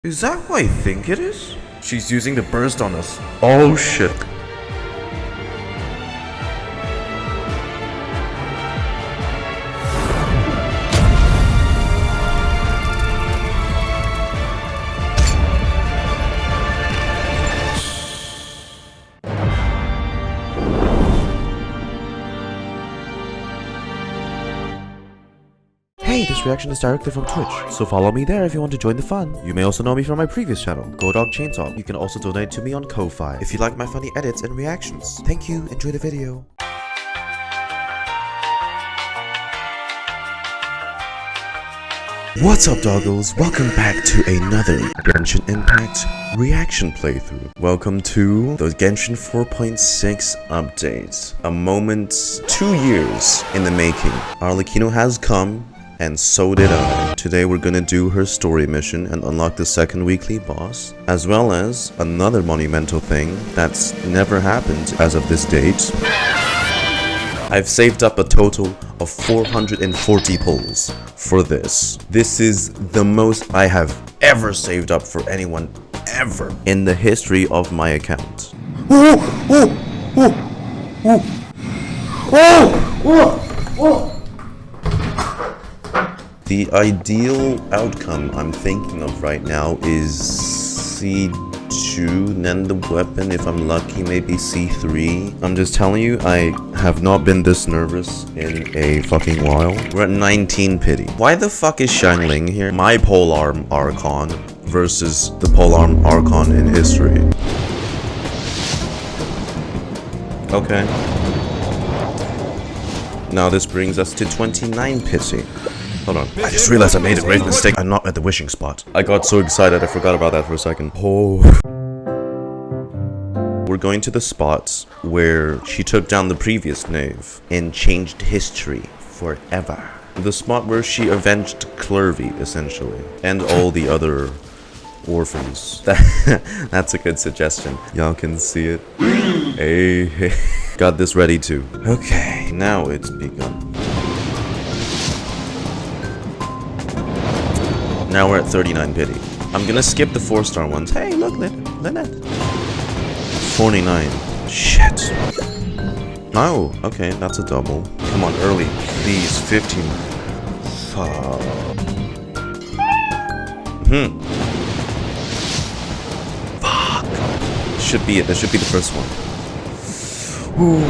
Is that what I think it is? She's using the burst on us. Oh shit. Hey, this reaction is directly from Twitch, so follow me there if you want to join the fun. You may also know me from my previous channel, GoDog Chainsaw. You can also donate to me on Ko-Fi if you like my funny edits and reactions. Thank you, enjoy the video. What's up, doggos? Welcome back to another Genshin Impact reaction playthrough. Welcome to the Genshin 4.6 update. A moment 2 years in the making. Arlecchino has come, and so did I. Today we're gonna do her story mission and unlock the second weekly boss, as well as another monumental thing that's never happened as of this date. I've saved up a total of 440 pulls for this. This is the most I have ever saved up for anyone ever in the history of my account. The ideal outcome I'm thinking of right now is C2, then the weapon, if I'm lucky, maybe C3. I'm just telling you, I have not been this nervous in a fucking while. We're at 19 pity. Why the fuck is Xiangling here? My polearm Archon versus the polearm Archon in history. Okay. Now this brings us to 29 pity. Hold on. I just realized I made a great mistake. I'm not at the wishing spot. I got so excited I forgot about that for a second. Oh. We're going to the spot where she took down the previous Knave and changed history forever. The spot where she avenged Clervie, essentially. And all the other orphans. That's a good suggestion. Y'all can see it. Hey. Got this ready too. Okay, now it's begun. Now we're at 39 pity. I'm gonna skip the 4-star ones. Hey, look, Lynette. 49. Shit. Oh, okay, that's a double. Come on, early. Please, 15. Fuck. Fuck. Should be it. That should be the first one. Ooh.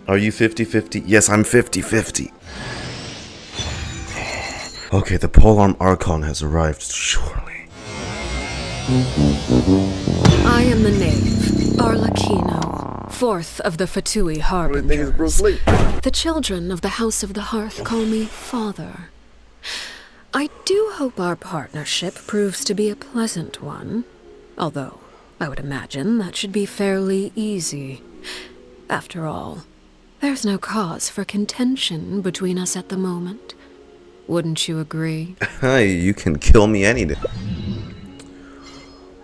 Are you 50-50? Yes, I'm 50-50. Okay, the polearm Archon has arrived, surely. I am the Knave, Arlecchino, fourth of the Fatui Harbingers. The children of the House of the Hearth call me Father. I do hope our partnership proves to be a pleasant one, although I would imagine that should be fairly easy. After all, there's no cause for contention between us at the moment. Wouldn't you agree? Hey, you can kill me any day.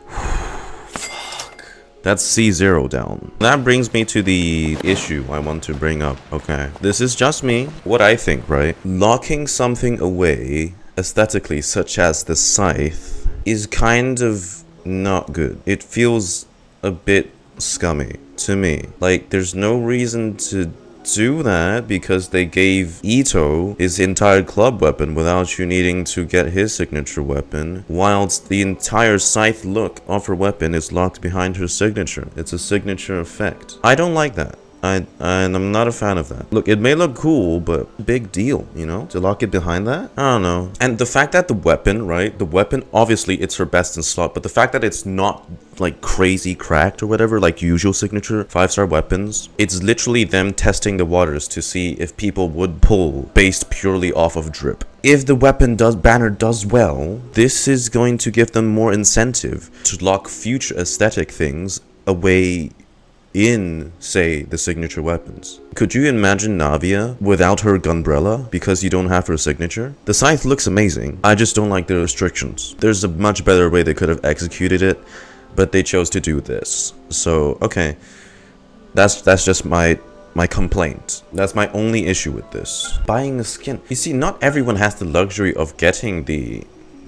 Fuck. That's C0 down. That brings me to the issue I want to bring up. Okay. This is just me. What I think, right? Locking something away, aesthetically, such as the scythe, is kind of not good. It feels a bit scummy to me. Like, there's no reason to do that because they gave Ito his entire club weapon without you needing to get his signature weapon, whilst the entire scythe look of her weapon is locked behind her signature. It's a signature effect. I don't like that. And I'm not a fan of that. Look, it may look cool, but big deal, you know? To lock it behind that? I don't know. And the fact that the weapon, right? The weapon, obviously, it's her best in slot, but the fact that it's not, like, crazy cracked or whatever, like usual signature 5-star weapons, it's literally them testing the waters to see if people would pull based purely off of drip. If the weapon banner does well, this is going to give them more incentive to lock future aesthetic things away in, say, the signature weapons. Could you imagine Navia without her gunbrella because you don't have her signature? The scythe looks amazing. I just don't like the restrictions. There's a much better way they could have executed it, but they chose to do this. So, okay. That's just my my complaint. That's my only issue with this. Buying a skin. You see, not everyone has the luxury of getting the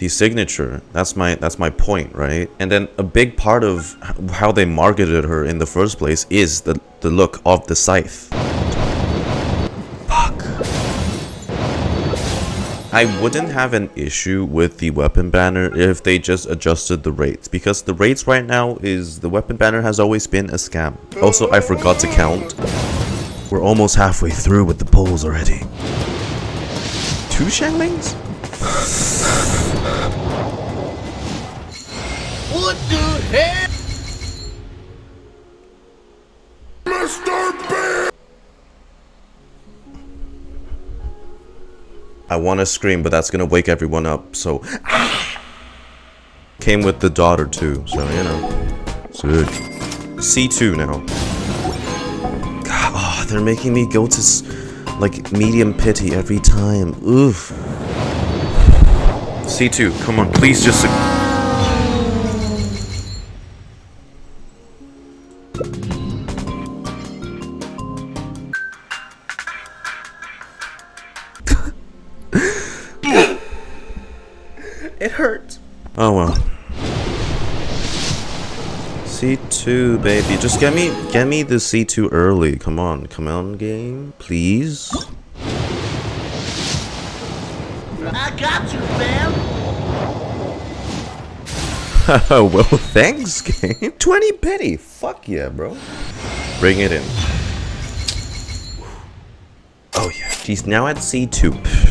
signature. That's my point, right? And then a big part of how they marketed her in the first place is the look of the scythe. Fuck. I wouldn't have an issue with the weapon banner if they just adjusted the rates, because the rates right now is the weapon banner has always been a scam. Also, I forgot to count. We're almost halfway through with the polls already. 2 Shanglings? What the heck? Mr. Bear! I want to scream, but that's gonna wake everyone up, so... Came with the daughter too, so you know. It's good. C2 now. God, oh, they're making me go to like medium pity every time. Oof. C2, come on, please just... It hurt. Oh well. C2, baby. Just get me the C2 early. Come on game, please. I got you, fam. Well, thanks, game. 20 pity. Fuck yeah, bro. Bring it in. Oh yeah. She's now at C2.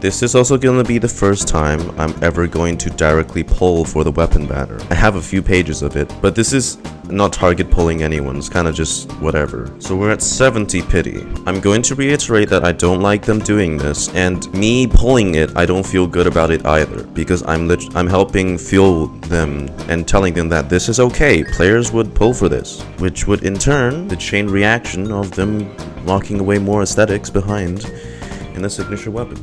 This is also gonna be the first time I'm ever going to directly pull for the weapon banner. I have a few pages of it, but this is not target pulling anyone. It's kind of just whatever. So we're at 70 pity. I'm going to reiterate that I don't like them doing this, and me pulling it, I don't feel good about it either, because I'm helping fuel them and telling them that this is okay. Players would pull for this, which would in turn the chain reaction of them locking away more aesthetics behind in the signature weapon.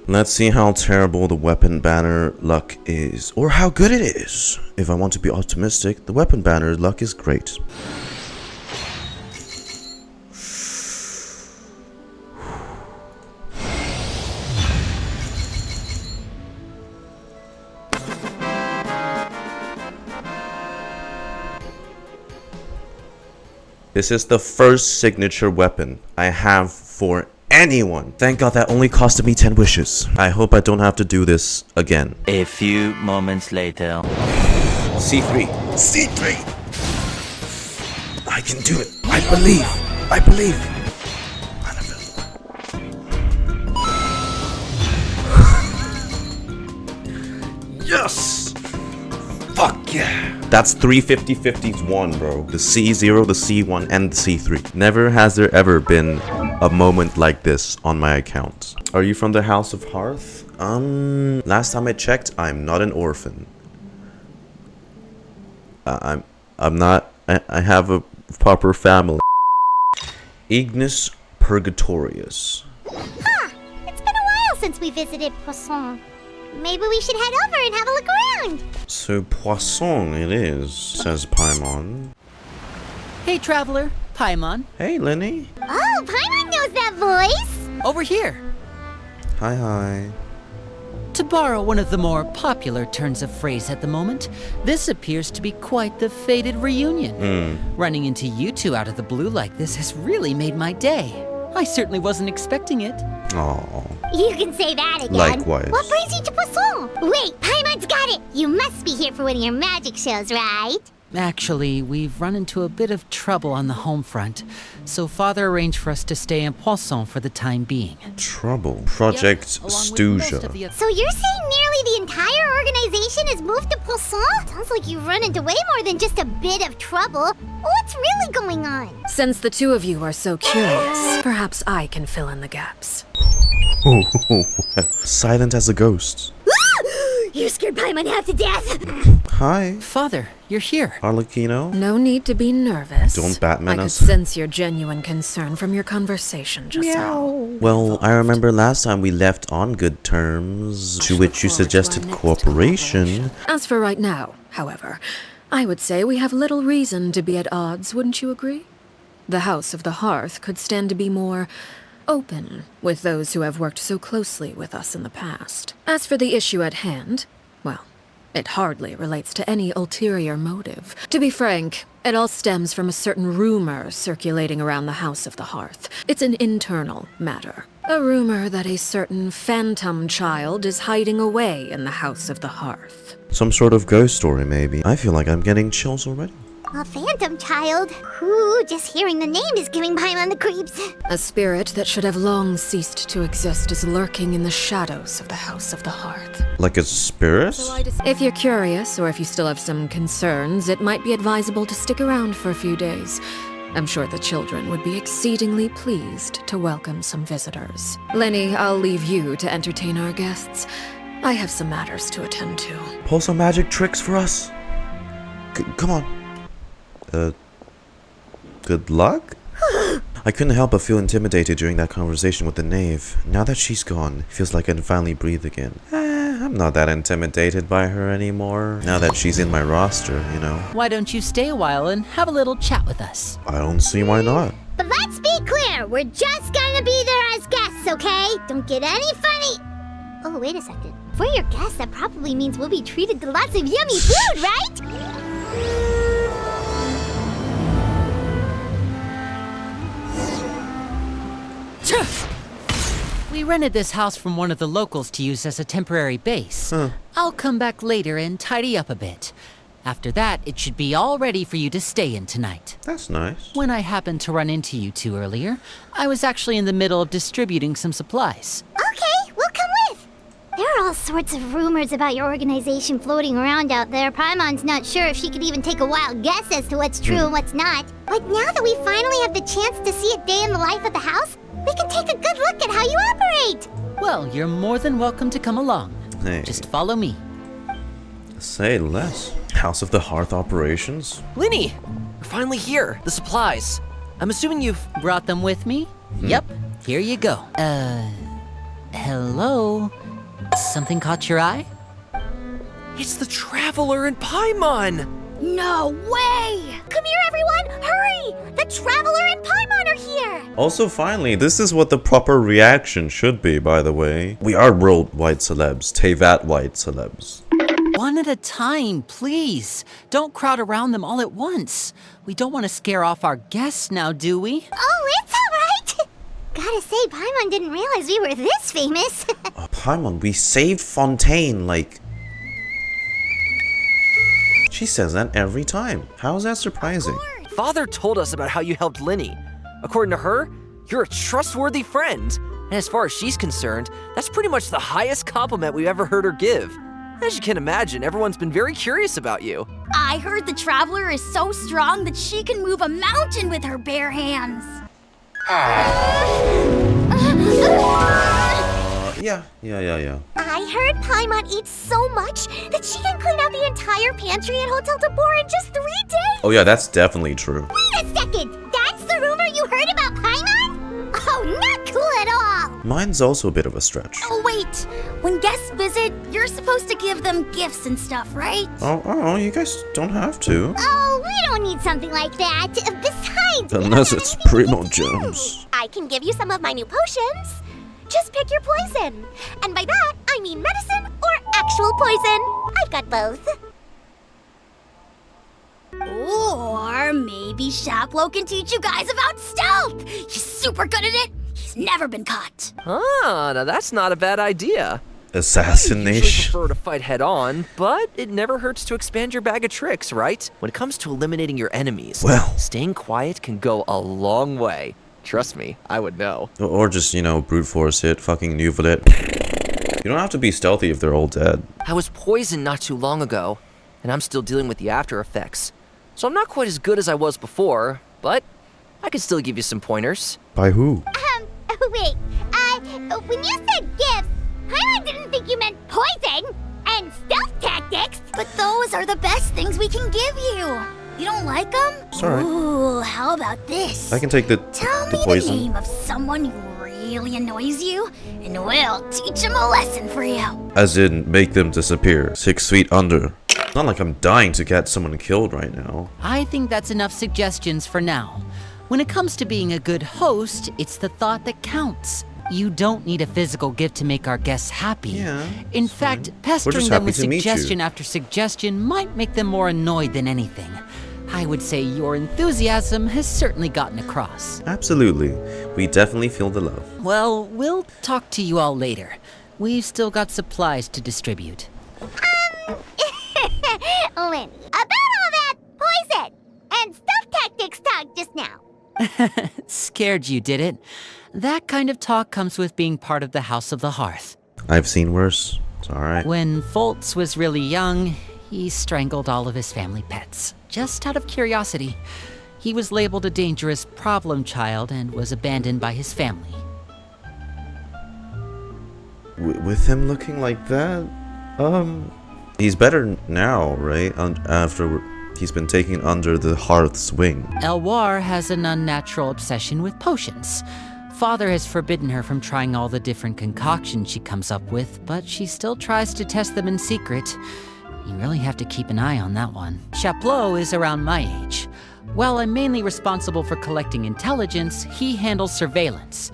Let's see how terrible the weapon banner luck is, or how good it is. If I want to be optimistic, the weapon banner luck is great. This is the first signature weapon I have for anyone. Thank God that only costed me 10 wishes. I hope I don't have to do this again. A few moments later. C3. C3! I can do it. I believe. I believe. Yes! Fuck yeah! That's 3 50-50s won, bro. The C0, the C1, and the C3. Never has there ever been a moment like this on my account. Are you from the House of Hearth? Last time I checked, I'm not an orphan. I'm not. I have a proper family. Ignis Purgatorius. Huh! It's been a while since we visited Poisson. Maybe we should head over and have a look around. So Poisson it is, says Paimon. Hey, traveler. Paimon. Hey, Lyney. Oh, Paimon knows that voice! Over here. Hi. To borrow one of the more popular turns of phrase at the moment, this appears to be quite the fated reunion. Running into you two out of the blue like this has really made my day. I certainly wasn't expecting it. Aww. You can say that again. Likewise. What brings you to Poisson? Wait, Paimon's got it! You must be here for one of your magic shows, right? Actually, we've run into a bit of trouble on the home front, so Father arranged for us to stay in Poisson for the time being. Trouble. Project Stooja. So you're saying nearly the entire organization has moved to Poisson? Sounds like you've run into way more than just a bit of trouble. What's really going on? Since the two of you are so curious, perhaps I can fill in the gaps. Silent as a ghost. You scared Paimon half to death! Hi, Father, you're here. Arlecchino. No need to be nervous. Don't Batman I could us. sense your genuine concern from your conversation just now. Well, I remember last time we left on good terms, to which you suggested cooperation. As for right now, however, I would say we have little reason to be at odds, wouldn't you agree? The House of the Hearth could stand to be more open with those who have worked so closely with us in the past. As for the issue at hand, well, it hardly relates to any ulterior motive. To be frank, it all stems from a certain rumor circulating around the House of the Hearth. It's an internal matter. A rumor that a certain phantom child is hiding away in the House of the Hearth. Some sort of ghost story, maybe. I feel like I'm getting chills already. A phantom child? Ooh, just hearing the name is giving Paimon the creeps. A spirit that should have long ceased to exist is lurking in the shadows of the House of the Hearth. Like a spirit? If you're curious, or if you still have some concerns, it might be advisable to stick around for a few days. I'm sure the children would be exceedingly pleased to welcome some visitors. Lyney, I'll leave you to entertain our guests. I have some matters to attend to. Pull some magic tricks for us. Come on. Good luck? I couldn't help but feel intimidated during that conversation with the Knave. Now that she's gone, it feels like I can finally breathe again. I'm not that intimidated by her anymore. Now that she's in my roster, you know. Why don't you stay a while and have a little chat with us? I don't see why not. But let's be clear, we're just gonna be there as guests, okay? Don't get any funny. Oh, wait a second. For your guests, that probably means we'll be treated to lots of yummy food, right? We rented this house from one of the locals to use as a temporary base. I'll come back later and tidy up a bit. After that, it should be all ready for you to stay in tonight. That's nice. When I happened to run into you two earlier, I was actually in the middle of distributing some supplies. Okay, we'll come with. There are all sorts of rumors about your organization floating around out there. Paimon's not sure if she could even take a wild guess as to what's true and what's not. But now that we finally have the chance to see a day in the life of the house, we can take a good look at how you operate. Well, you're more than welcome to come along. Hey. Just follow me. Say less. House of the Hearth operations? Lyney! We're finally here. The supplies. I'm assuming you've... Brought them with me? Yep, here you go. Hello? Something caught your eye? It's the Traveler and Paimon! No way! Come here, everyone! Hurry! The Traveler and Paimon are here! Also, finally, this is what the proper reaction should be, by the way. We are worldwide celebs. Tevat-wide celebs. One at a time, please. Don't crowd around them all at once. We don't want to scare off our guests now, do we? Oh, it's alright! Gotta say, Paimon didn't realize we were this famous. Paimon, we saved Fontaine, like... She says that every time. How is that surprising? Father told us about how you helped Lyney. According to her, you're a trustworthy friend. And as far as she's concerned, that's pretty much the highest compliment we've ever heard her give. As you can imagine, everyone's been very curious about you. I heard the Traveler is so strong that she can move a mountain with her bare hands. Yeah. I heard Paimon eats so much that she can clean out the entire pantry at Hotel de Boer in just 3 days. Oh yeah, that's definitely true. Wait a second! That's the rumor you heard about Paimon? Oh, not cool at all! Mine's also a bit of a stretch. Oh, wait. When guests visit, you're supposed to give them gifts and stuff, right? Oh, you guys don't have to. Oh, we don't need something like that. Besides, we Unless don't it's have anything Primo we can do. Gems. I can give you some of my new potions. Just pick your poison. And by that, I mean medicine or actual poison. I've got both. Or maybe Shaplo can teach you guys about stealth. He's super good at it. He's never been caught. Ah, now that's not a bad idea. I usually Assassination. prefer to fight head on, but it never hurts to expand your bag of tricks, right? When it comes to eliminating your enemies, Well. staying quiet can go a long way. Trust me, I would know. Or just, brute force it, fucking nuval it. You don't have to be stealthy if they're all dead. I was poisoned not too long ago, and I'm still dealing with the after effects. So I'm not quite as good as I was before, but I can still give you some pointers. By who? Wait. When you said gifts, Paimon didn't think you meant poison. and stealth tactics. But those are the best things we can give you. You don't like them? It's alright. Ooh, how about this? I can take the Tell me the poison. name of someone who really annoys you, and we'll teach him a lesson for you. As in, make them disappear 6 feet under. Not like I'm dying to get someone killed right now. I think that's enough suggestions for now. When it comes to being a good host, it's the thought that counts. You don't need a physical gift to make our guests happy. Yeah, In fact, pestering them with suggestion after suggestion might make them more annoyed than anything. I would say your enthusiasm has certainly gotten across. Absolutely. We definitely feel the love. Well, we'll talk to you all later. We've still got supplies to distribute. Lyney, about all that poison and stealth tactics talk just now. Scared you, did it? That kind of talk comes with being part of the House of the Hearth. I've seen worse. It's alright. When Foltz was really young, he strangled all of his family pets, just out of curiosity. He was labeled a dangerous problem child and was abandoned by his family. With him looking like that? He's better now, right? After he's been taken under the Hearth's wing. Elwar has an unnatural obsession with potions. Father has forbidden her from trying all the different concoctions she comes up with, but she still tries to test them in secret. You really have to keep an eye on that one. Chaplot is around my age. While I'm mainly responsible for collecting intelligence, he handles surveillance.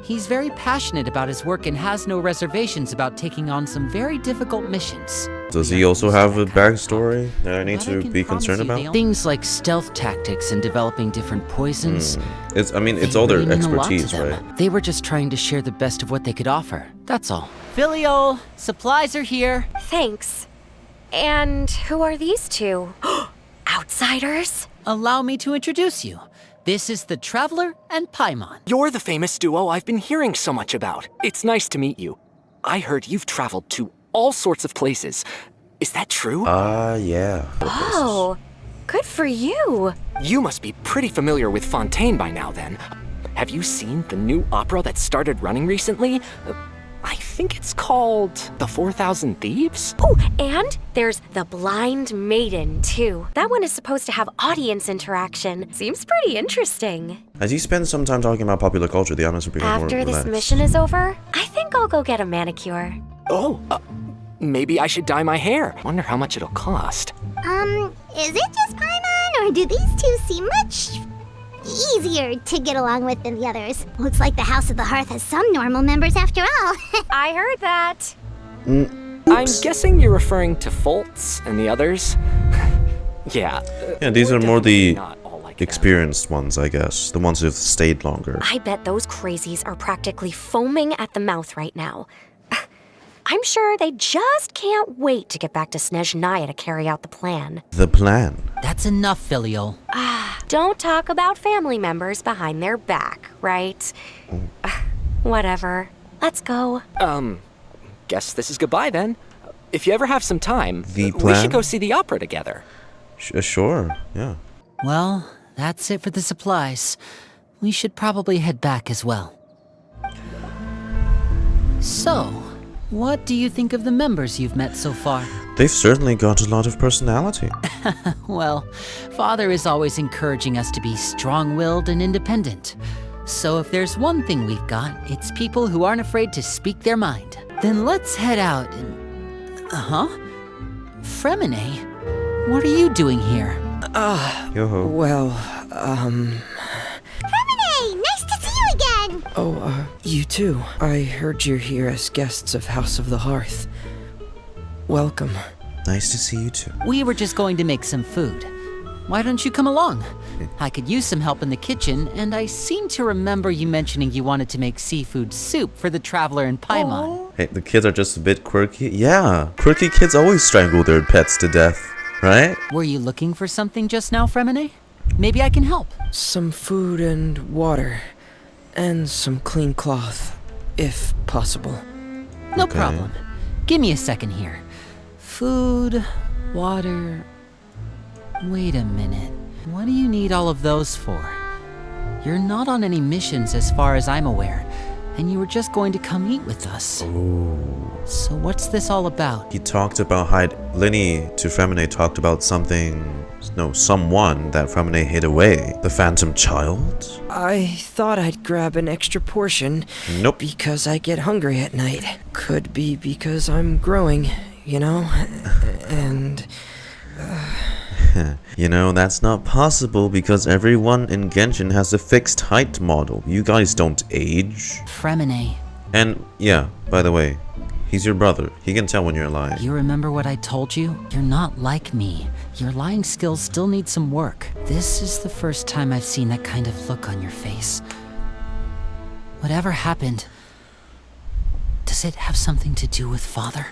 He's very passionate about his work and has no reservations about taking on some very difficult missions. Does he also have a backstory that I need to be concerned about? Things like stealth tactics and developing different poisons. It's They all their really mean a lot to expertise, them. right? They were just trying to share the best of what they could offer. That's all. Filial, supplies are here. Thanks. And who are these two? Outsiders? Allow me to introduce you. This is the Traveler and Paimon. You're the famous duo I've been hearing so much about. It's nice to meet you. I heard you've traveled to all sorts of places. Is that true? Yeah. Oh, good for you. You must be pretty familiar with Fontaine by now then. Have you seen the new opera that started running recently? I think it's called The 4,000 Thieves? Oh, and there's The Blind Maiden, too. That one is supposed to have audience interaction. Seems pretty interesting. As you spend some time talking about popular culture, the audience will become more After this relaxed. mission is over, I think I'll go get a manicure. Oh, maybe I should dye my hair. Wonder how much it'll cost. Is it just Paimon, or do these two seem much easier to get along with than the others? Looks like the House of the Hearth has some normal members after all. I heard that. I'm guessing you're referring to Foltz and the others? Yeah. These we're are more the definitely not all like them. experienced ones, I guess. The ones who've stayed longer. I bet those crazies are practically foaming at the mouth right now. I'm sure they just can't wait to get back to Snezhnaya to carry out the plan. The plan. That's enough, Filial. Don't talk about family members behind their back, right? Whatever. Let's go. Guess this is goodbye then. If you ever have some time, The we plan? should go see the opera together. Sure, yeah. Well, that's it for the supplies. We should probably head back as well. So, what do you think of the members you've met so far? They've certainly got a lot of personality. Well, Father is always encouraging us to be strong-willed and independent. So if there's one thing we've got, it's people who aren't afraid to speak their mind. Then let's head out and... Freminet? What are you doing here? Yo-ho. Well, Freminet, nice to see you again! you too. I heard you're here as guests of House of the Hearth. Welcome. Nice to see you too. We were just going to make some food. Why don't you come along? I could use some help in the kitchen, and I seem to remember you mentioning you wanted to make seafood soup for the Traveler and Paimon. Hey, the kids are just a bit quirky. Yeah, quirky kids always strangle their pets to death, right? Were you looking for something just now, Freminet? Maybe I can help. Some food and water. And some clean cloth, if possible. No Okay. problem. Give me a second here. Food, water... Wait a minute. What do you need all of those for? You're not on any missions as far as I'm aware, and you were just going to come eat with us. Oh. So what's this all about? He talked about Lyney to Freminet talked about someone that Freminet hid away. The Phantom Child? I thought I'd grab an extra portion. Nope. Because I get hungry at night. Could be because I'm growing, you know? And... You know, that's not possible because everyone in Genshin has a fixed height model. You guys don't age. Freminet. And, yeah, by the way, he's your brother. He can tell when you're lying. You remember what I told you? You're not like me. Your lying skills still need some work. This is the first time I've seen that kind of look on your face. Whatever happened, does it have something to do with Father?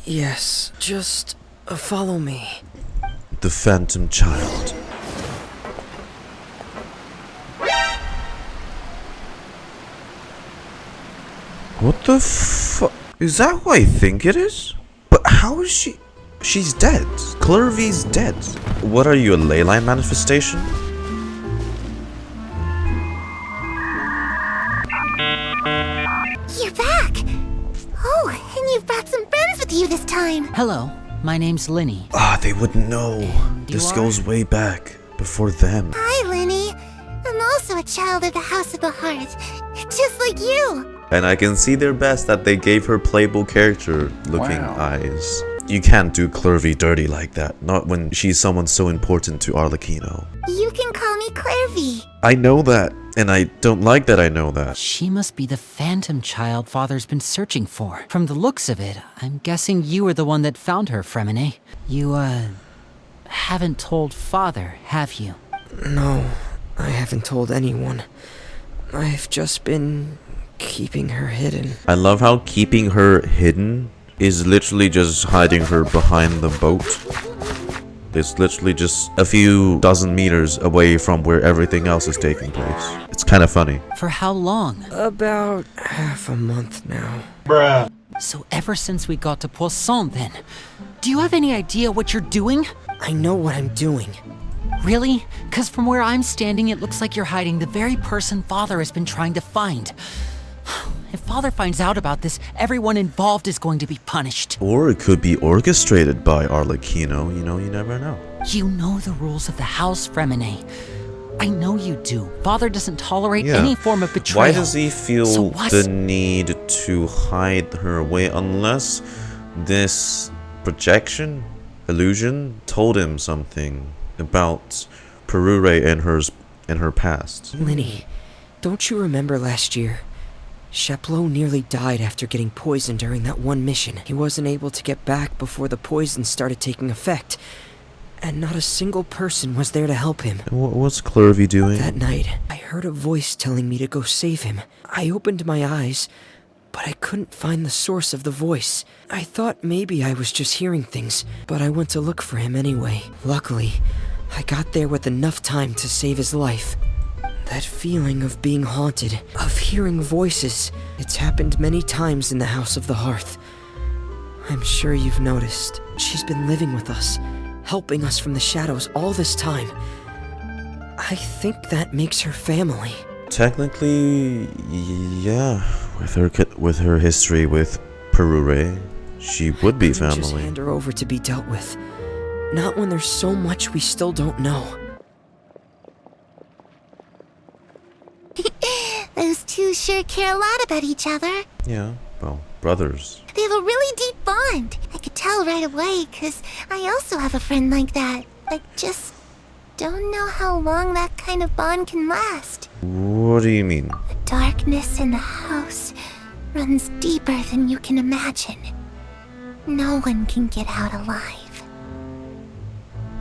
Yes, just follow me. The Phantom Child. What the fuck? Is that who I think it is? But how is she? She's dead. Clervie's dead. What are you, a ley line manifestation? You're back! Oh, and you've brought some friends with you this time. Hello, my name's Lyney. Ah, they wouldn't know. This goes way back, before them. Hi, Lyney. I'm also a child of the House of the Hearth, just like you. And I can see their best that they gave her playable character looking eyes. You can't do Clervie dirty like that, not when she's someone so important to Arlecchino. You can call me Clervie. I know that, and I don't like that I know that. She must be the Phantom Child Father's been searching for. From the looks of it, I'm guessing you were the one that found her, Freminet. You, haven't told Father, have you? No, I haven't told anyone. I've just been keeping her hidden. I love how keeping her hidden is literally just hiding her behind the boat. It's literally just a few dozen meters away from where everything else is taking place. It's kind of funny. For how long? About half a month now. Bruh. So ever since we got to Poisson then, do you have any idea what you're doing? I know what I'm doing. Really? Because from where I'm standing, it looks like you're hiding the very person Father has been trying to find. If Father finds out about this, everyone involved is going to be punished. Or it could be orchestrated by Arlecchino, you know, you never know. You know the rules of the house, Freminet. I know you do. Father doesn't tolerate any form of betrayal. Why does he feel the need to hide her away unless this projection, illusion, told him something about Peruere and her past? Lyney, don't you remember last year? Chapleau nearly died after getting poisoned during that one mission. He wasn't able to get back before the poison started taking effect. And not a single person was there to help him. What's Clervie doing? That night, I heard a voice telling me to go save him. I opened my eyes, but I couldn't find the source of the voice. I thought maybe I was just hearing things, but I went to look for him anyway. Luckily, I got there with enough time to save his life. That feeling of being haunted, of hearing voices, it's happened many times in the House of the Hearth. I'm sure you've noticed. She's been living with us, helping us from the shadows all this time. I think that makes her family. Technically, yeah. With her history with Peruere, she would be family. Just hand her over to be dealt with. Not when there's so much we still don't know. Those two sure care a lot about each other. Yeah, well, brothers. They have a really deep bond. I could tell right away, because I also have a friend like that. I just don't know how long that kind of bond can last. What do you mean? The darkness in the house runs deeper than you can imagine. No one can get out alive.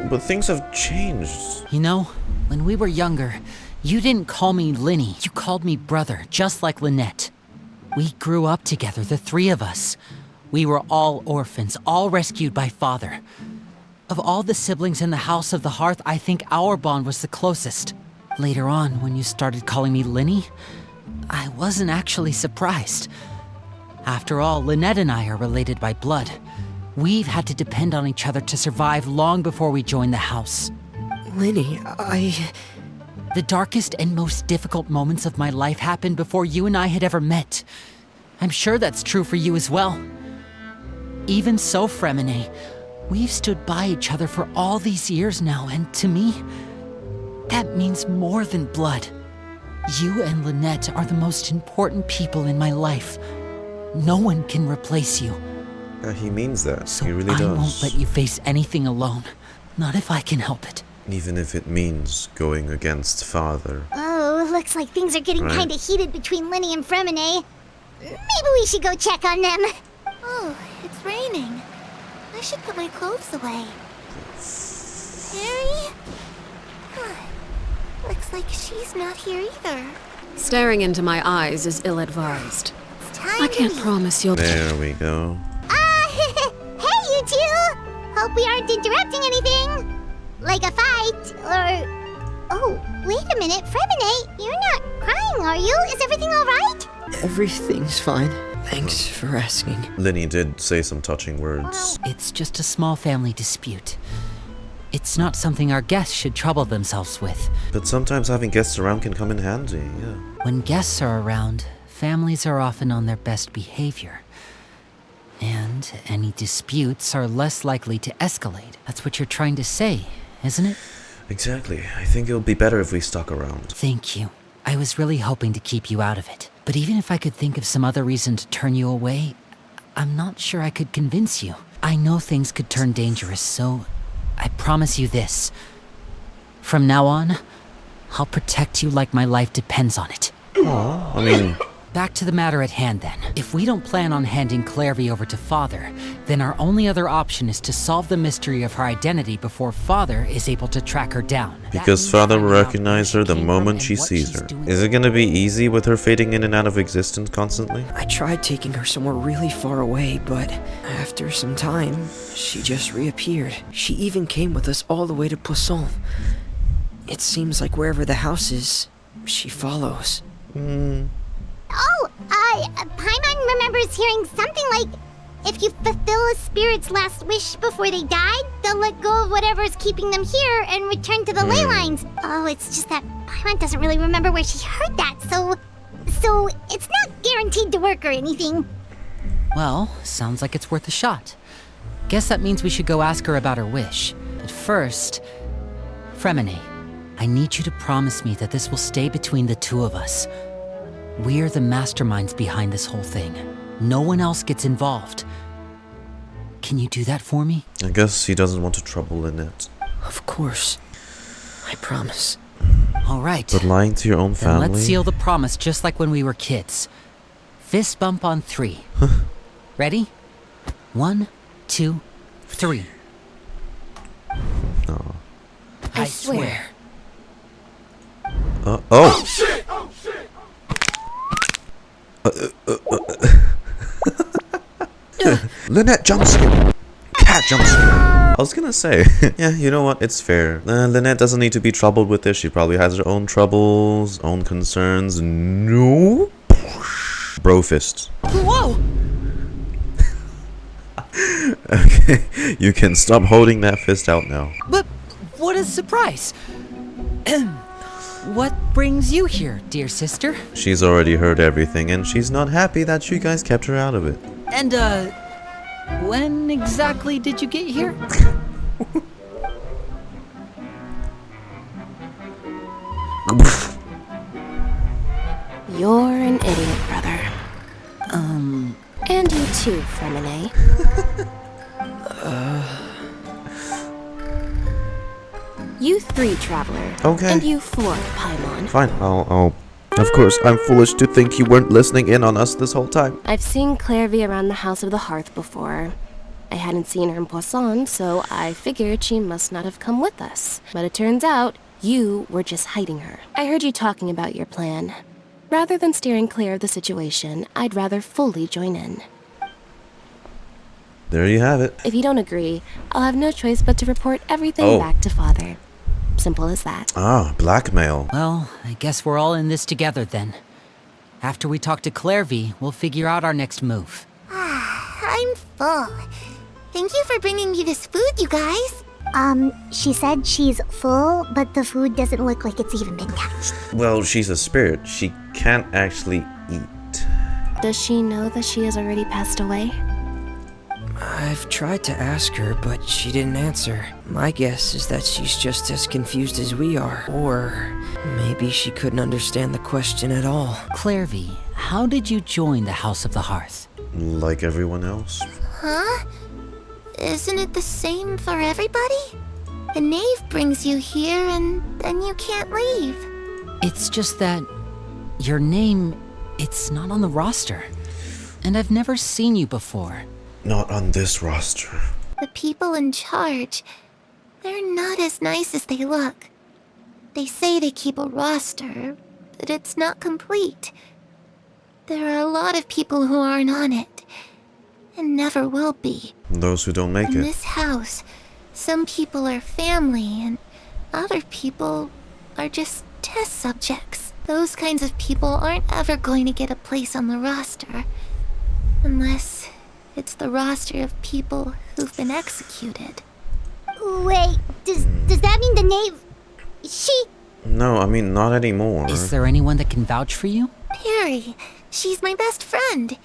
But things have changed. You know, when we were younger, you didn't call me Lyney. You called me brother, just like Lynette. We grew up together, the three of us. We were all orphans, all rescued by Father. Of all the siblings in the House of the Hearth, I think our bond was the closest. Later on, when you started calling me Lyney, I wasn't actually surprised. After all, Lynette and I are related by blood. We've had to depend on each other to survive long before we joined the house. Lyney, The darkest and most difficult moments of my life happened before you and I had ever met. I'm sure that's true for you as well. Even so, Freminet, we've stood by each other for all these years now, and to me, that means more than blood. You and Lynette are the most important people in my life. No one can replace you. He means that. So he really I does. won't let you face anything alone. Not if I can help it. Even if it means going against father. Oh, looks like things are getting Right. kinda heated between Lyney and Freminet. Maybe we should go check on them. Oh, it's raining. I should put my clothes away. Harry? Huh. Looks like she's not here either. Staring into my eyes is ill-advised. It's time I can't to leave. promise you'll... There we go. Hey, you two! Hope we aren't interrupting anything. Like a fight, or... Oh, wait a minute, Freminet, you're not crying, are you? Is everything alright? Everything's fine. Thanks for asking. Lyney did say some touching words. It's just a small family dispute. It's not something our guests should trouble themselves with. But sometimes having guests around can come in handy, yeah. When guests are around, families are often on their best behavior. And any disputes are less likely to escalate. That's what you're trying to say, isn't it? Exactly. I think it would be better if we stuck around. Thank you. I was really hoping to keep you out of it. But even if I could think of some other reason to turn you away, I'm not sure I could convince you. I know things could turn dangerous, so I promise you this. From now on, I'll protect you like my life depends on it. Aw, I mean... Back to the matter at hand, then. If we don't plan on handing Clervie over to Father, then our only other option is to solve the mystery of her identity before Father is able to track her down. Because Father will recognize her the moment she sees her. Is it gonna be easy with her fading in and out of existence constantly? I tried taking her somewhere really far away, but after some time, she just reappeared. She even came with us all the way to Poisson. It seems like wherever the house is, she follows. Oh, Paimon remembers hearing something like, if you fulfill a spirit's last wish before they died, they'll let go of whatever's keeping them here and return to the ley lines. Oh, it's just that Paimon doesn't really remember where she heard that, so it's not guaranteed to work or anything. Well, sounds like it's worth a shot. Guess that means we should go ask her about her wish. But first, Freminet, I need you to promise me that this will stay between the two of us. We're the masterminds behind this whole thing. No one else gets involved. Can you do that for me? I guess he doesn't want to trouble Lynette. Of course. I promise. All right. But lying to your own Then family? let's seal the promise just like when we were kids. Fist bump on 3. Ready? 1, 2, 3. No. I swear. Oh! Oh shit! Oh shit! Lynette jumpscare! Cat jumpscare! I was gonna say, yeah, you know what? It's fair. Lynette doesn't need to be troubled with this. She probably has her own troubles, own concerns. No! Bro fist. Whoa! Okay, you can stop holding that fist out now. But what a surprise! What brings you here, dear sister? She's already heard everything, and she's not happy that you guys kept her out of it. And, when exactly did you get here? You're an idiot, brother. And you too, Freminet. You 3, Traveler. Okay. And you 4, Paimon. Fine, I'll... Of course, I'm foolish to think you weren't listening in on us this whole time. I've seen Clervie around the House of the Hearth before. I hadn't seen her in Poisson, so I figured she must not have come with us. But it turns out, you were just hiding her. I heard you talking about your plan. Rather than steering clear of the situation, I'd rather fully join in. There you have it. If you don't agree, I'll have no choice but to report everything back to Father. Simple as that. Ah, blackmail. Well, I guess we're all in this together then. After we talk to Clervie, we'll figure out our next move. I'm full. Thank you for bringing me this food, you guys. She said she's full, but the food doesn't look like it's even been touched. Well, she's a spirit. She can't actually eat. Does she know that she has already passed away? I've tried to ask her, but she didn't answer. My guess is that she's just as confused as we are. Or maybe she couldn't understand the question at all. Clervie, how did you join the House of the Hearth? Like everyone else. Huh? Isn't it the same for everybody? The Knave brings you here and then you can't leave. It's just that your name, it's not on the roster. And I've never seen you before. Not on this roster. The people in charge, they're not as nice as they look. They say they keep a roster, but it's not complete. There are a lot of people who aren't on it, and never will be. Those who don't make In it. this house, some people are family, and other people are just test subjects. Those kinds of people aren't ever going to get a place on the roster, unless it's the roster of people who've been executed. Wait, does that mean the Knave... She... No, I mean, not anymore. Is there anyone that can vouch for you? Perry, she's my best friend.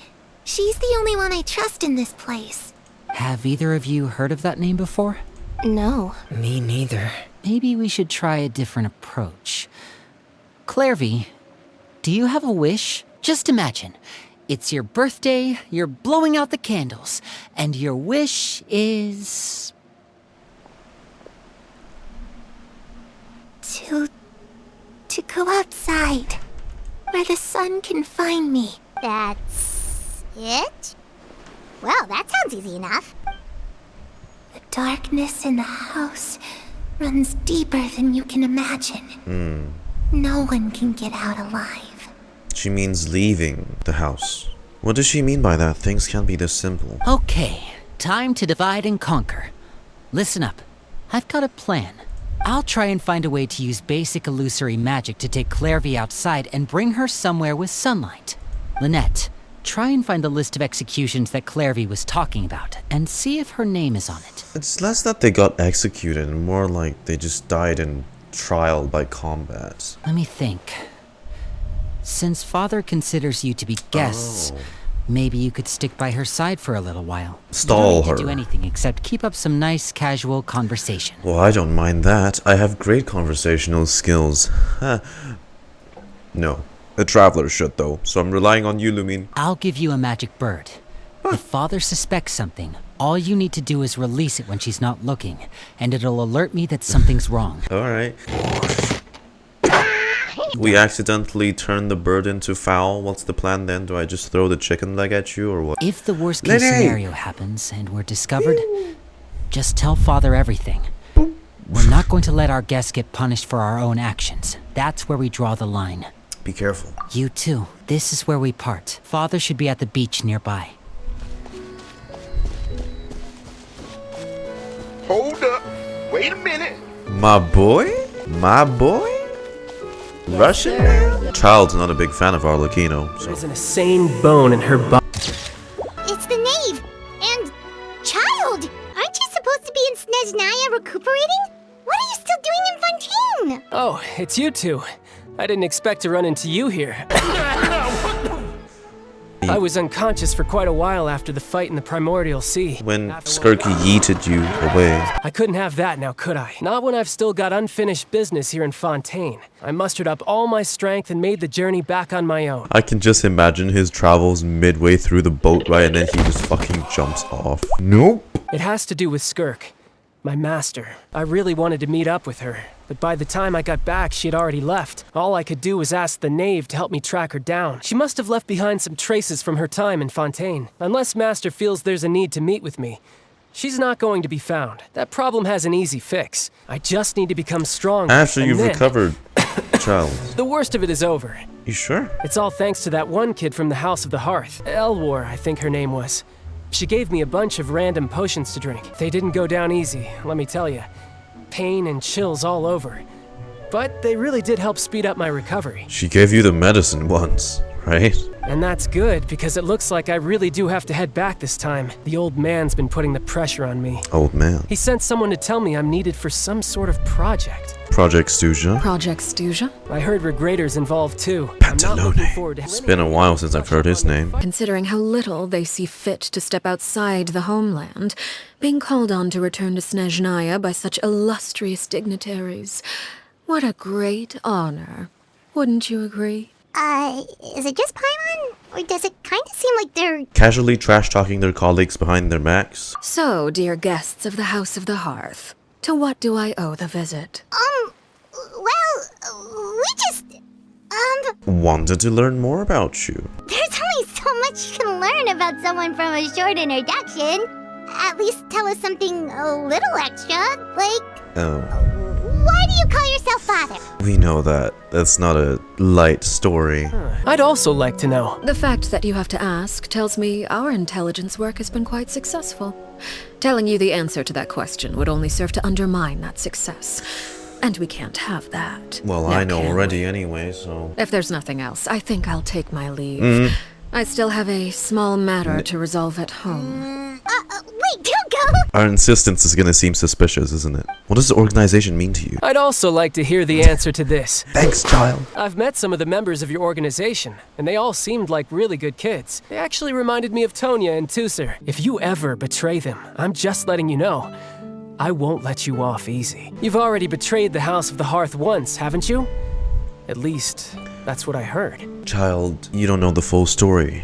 She's the only one I trust in this place. Have either of you heard of that name before? No. Me neither. Maybe we should try a different approach. Clervie, do you have a wish? Just imagine. It's your birthday, you're blowing out the candles, and your wish is... To go outside, where the sun can find me. That's... it? Well, that sounds easy enough. The darkness in the house runs deeper than you can imagine. No one can get out alive. She means leaving the house. What does she mean by that? Things can't be this simple. Okay, time to divide and conquer. Listen up. I've got a plan. I'll try and find a way to use basic illusory magic to take Clervie outside and bring her somewhere with sunlight. Lynette, try and find the list of executions that Clervie was talking about and see if her name is on it. It's less that they got executed and more like they just died in trial by combat. Let me think. Since Father considers you to be guests, maybe you could stick by her side for a little while. Stall you don't need her. to do anything except keep up some nice casual conversation. Well, I don't mind that. I have great conversational skills. No. A traveler should, though, so I'm relying on you, Lumine. I'll give you a magic bird. If Father suspects something, all you need to do is release it when she's not looking, and it'll alert me that something's wrong. Alright. We accidentally turned the bird into fowl. What's the plan then? Do I just throw the chicken leg at you or what? If the worst case scenario happens and we're discovered, just tell Father everything. We're not going to let our guests get punished for our own actions. That's where we draw the line. Be careful. You too. This is where we part. Father should be at the beach nearby. Hold up. Wait a minute. My boy? My boy? Russian man? Childe's not a big fan of Arlecchino, so... There's an insane bone in her body. It's the Knave! And... Childe! Aren't you supposed to be in Snezhnaya recuperating? What are you still doing in Fontaine? Oh, it's you two. I didn't expect to run into you here. I was unconscious for quite a while after the fight in the Primordial Sea. When Skirky yeeted you away. I couldn't have that now, could I? Not when I've still got unfinished business here in Fontaine. I mustered up all my strength and made the journey back on my own. I can just imagine his travels midway through the boat, right? And then he just fucking jumps off. Nope. It has to do with Skirk, my master. I really wanted to meet up with her, but by the time I got back, she had already left. All I could do was ask the Knave to help me track her down. She must have left behind some traces from her time in Fontaine. Unless Master feels there's a need to meet with me, she's not going to be found. That problem has an easy fix. I just need to become stronger. After you've recovered, Childe. The worst of it is over. You sure? It's all thanks to that one kid from the House of the Hearth. Elwar, I think her name was. She gave me a bunch of random potions to drink. They didn't go down easy, let me tell you. Pain and chills all over. But they really did help speed up my recovery. She gave you the medicine once, right? And that's good, because it looks like I really do have to head back this time. The old man's been putting the pressure on me. Old man. He sent someone to tell me I'm needed for some sort of project. Project Stuja? Project Stuja? I heard Regraders involved too. Pantalone. It's been a while since I've heard his name. Considering how little they see fit to step outside the homeland, being called on to return to Snezhnaya by such illustrious dignitaries. What a great honor. Wouldn't you agree? Is it just Paimon? Or does it kind of seem like they're Casually trash-talking their colleagues behind their backs? So, dear guests of the House of the Hearth, to what do I owe the visit? Well, we just, Wanted to learn more about you. there's only so much you can learn about someone from a short introduction. At least tell us something a little extra, like, Oh. why do you call yourself father? We know that. That's not a light story. I'd also like to know. The fact that you have to ask tells me our intelligence work has been quite successful. Telling you the answer to that question would only serve to undermine that success. And we can't have that. Well, Now, I know can already we? anyway, so... If there's nothing else, I think I'll take my leave. Mm. I still have a small matter to resolve at home. Wait, don't go! Our insistence is gonna seem suspicious, isn't it? What does the organization mean to you? I'd also like to hear the answer to this. Thanks, child. I've met some of the members of your organization, and they all seemed like really good kids. They actually reminded me of Tonya and Tusser. If you ever betray them, I'm just letting you know, I won't let you off easy. You've already betrayed the House of the Hearth once, haven't you? At least, that's what I heard. Child, you don't know the full story.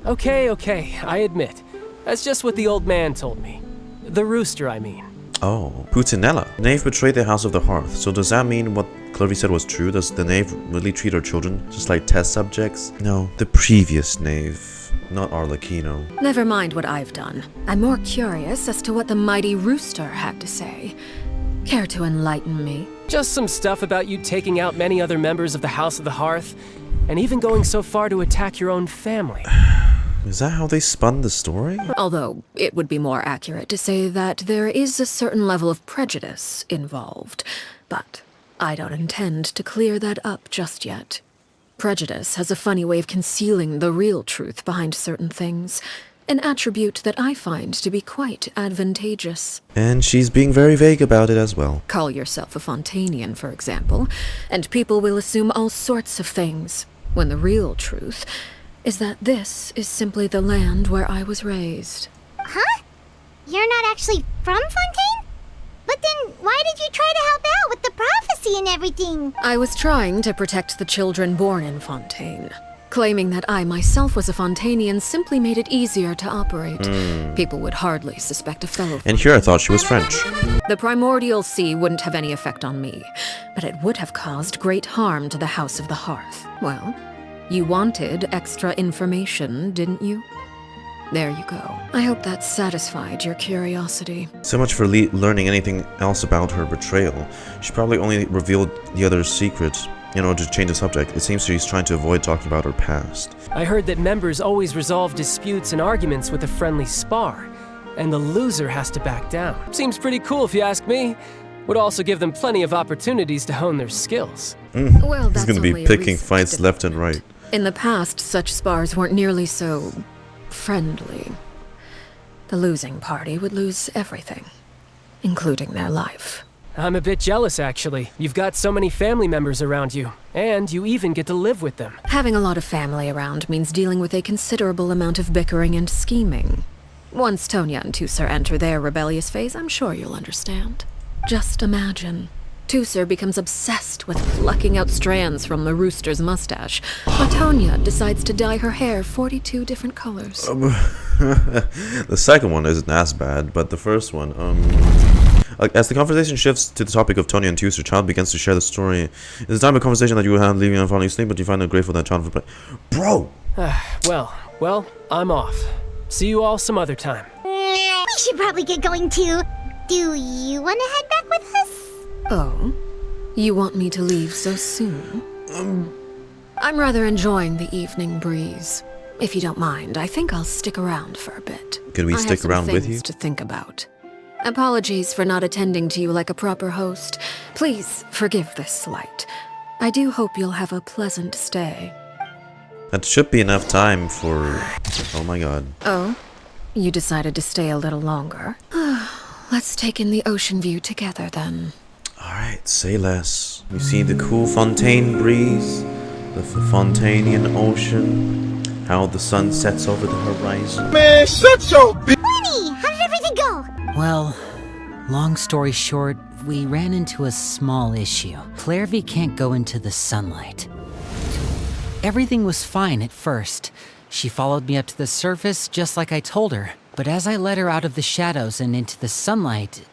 Okay, I admit. That's just what the old man told me. The rooster, I mean. Oh, Putinella. Knave betrayed the House of the Hearth, so does that mean what Clervie said was true? Does the Knave really treat her children just like test subjects? No, the previous Knave, not Arlecchino. Never mind what I've done. I'm more curious as to what the mighty rooster had to say. Care to enlighten me? Just some stuff about you taking out many other members of the House of the Hearth, and even going so far to attack your own family. Is that how they spun the story? Although, it would be more accurate to say that there is a certain level of prejudice involved. But I don't intend to clear that up just yet. Prejudice has a funny way of concealing the real truth behind certain things. An attribute that I find to be quite advantageous. And she's being very vague about it as well. Call yourself a Fontainian, for example, and people will assume all sorts of things, when the real truth is that this is simply the land where I was raised. Huh? You're not actually from Fontaine? But then why did you try to help out with the prophecy and everything? I was trying to protect the children born in Fontaine. Claiming that I myself was a Fontainian simply made it easier to operate. People would hardly suspect a fellow And here I thought she was French. The primordial sea wouldn't have any effect on me, but it would have caused great harm to the House of the Hearth. Well, you wanted extra information, didn't you? There you go. I hope that satisfied your curiosity. So much for learning anything else about her betrayal. She probably only revealed the other's secret in order to change the subject. It seems she's trying to avoid talking about her past. I heard that members always resolve disputes and arguments with a friendly spar, and the loser has to back down. Seems pretty cool if you ask me. Would also give them plenty of opportunities to hone their skills. Well, He's that's gonna be only a picking recent fights left and right. In the past, such spars weren't nearly so friendly. The losing party would lose everything, including their life. I'm a bit jealous, actually. You've got so many family members around you, and you even get to live with them. Having a lot of family around means dealing with a considerable amount of bickering and scheming. Once Tonya and Tusser enter their rebellious phase, I'm sure you'll understand. Just imagine. Tusser becomes obsessed with plucking out strands from the rooster's mustache, while Tonya decides to dye her hair 42 different colors. The second one isn't as bad, but the first one, as the conversation shifts to the topic of Tonya and Tusser, Childe begins to share the story. It's the type of conversation that you would have leaving and falling asleep, but you find it grateful that Childe would play. Bro! Well, I'm off. See you all some other time. We should probably get going too. Do you want to head back with us? Oh? You want me to leave so soon? I'm rather enjoying the evening breeze. If you don't mind, I think I'll stick around for a bit. Could we stick around with you? I have some things to think about. Apologies for not attending to you like a proper host. Please forgive this slight. I do hope you'll have a pleasant stay. That should be enough time for... Oh my god. Oh? You decided to stay a little longer? Let's take in the ocean view together then. Alright, say less. You see the cool Fontaine breeze, the Fontainian ocean, how the sun sets over the horizon. Man, shut your bitch! Lyney, how did everything go? Well, long story short, we ran into a small issue. Clervie can't go into the sunlight. Everything was fine at first. She followed me up to the surface just like I told her. But as I led her out of the shadows and into the sunlight,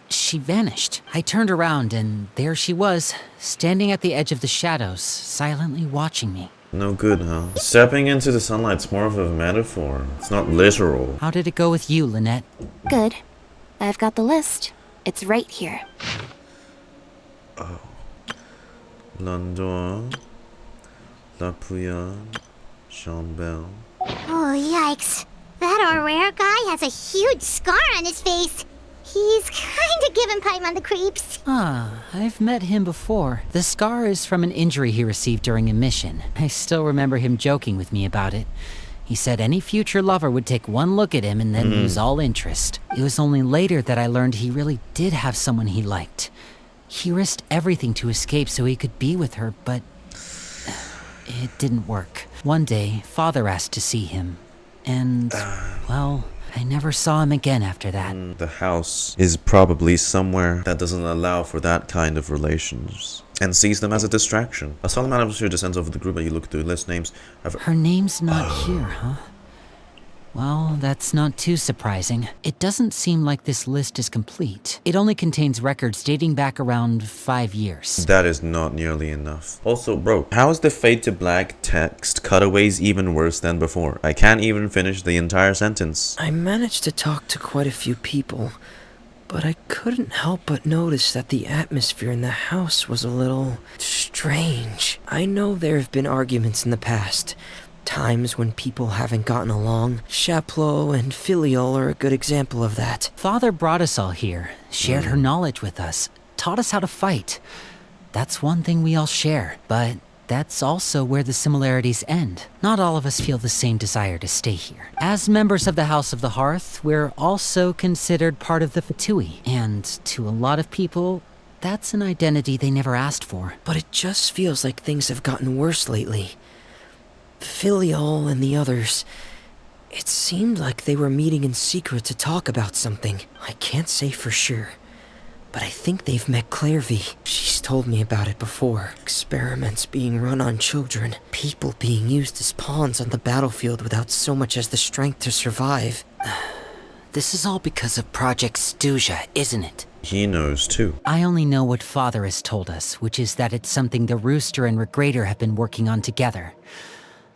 she vanished. I turned around and there she was, standing at the edge of the shadows, silently watching me. No good, huh? Stepping into the sunlight's more of a metaphor. It's not literal. How did it go with you, Lynette? Good. I've got the list. It's right here. Oh. Landor, La Pouillade, Chambel. Oh, yikes. That Aurore guy has a huge scar on his face. He's kinda giving Paimon the creeps. Ah, I've met him before. The scar is from an injury he received during a mission. I still remember him joking with me about it. He said any future lover would take one look at him and then lose all interest. It was only later that I learned he really did have someone he liked. He risked everything to escape so he could be with her, but it didn't work. One day, Father asked to see him, and, well, I never saw him again after that. The house is probably somewhere that doesn't allow for that kind of relations and sees them as a distraction. A solemn atmosphere descends over the group as you look through list names. Her name's not here, huh? Well, that's not too surprising. It doesn't seem like this list is complete. It only contains records dating back around 5 years. That is not nearly enough. Also, bro, how is the Fade to Black text cutaways even worse than before? I can't even finish the entire sentence. I managed to talk to quite a few people, but I couldn't help but notice that the atmosphere in the house was a little strange. I know there have been arguments in the past, times when people haven't gotten along. Chaplot and Filiol are a good example of that. Father brought us all here, shared her knowledge with us, taught us how to fight. That's one thing we all share, but that's also where the similarities end. Not all of us feel the same desire to stay here. As members of the House of the Hearth, we're also considered part of the Fatui, and to a lot of people, that's an identity they never asked for. But it just feels like things have gotten worse lately. Filiol and the others, it seemed like they were meeting in secret to talk about something. I can't say for sure, but I think they've met Clervie. She's told me about it before. Experiments being run on children, people being used as pawns on the battlefield without so much as the strength to survive. This is all because of Project Stuja, isn't it? He knows too. I only know what Father has told us, which is that it's something the Rooster and Regrader have been working on together.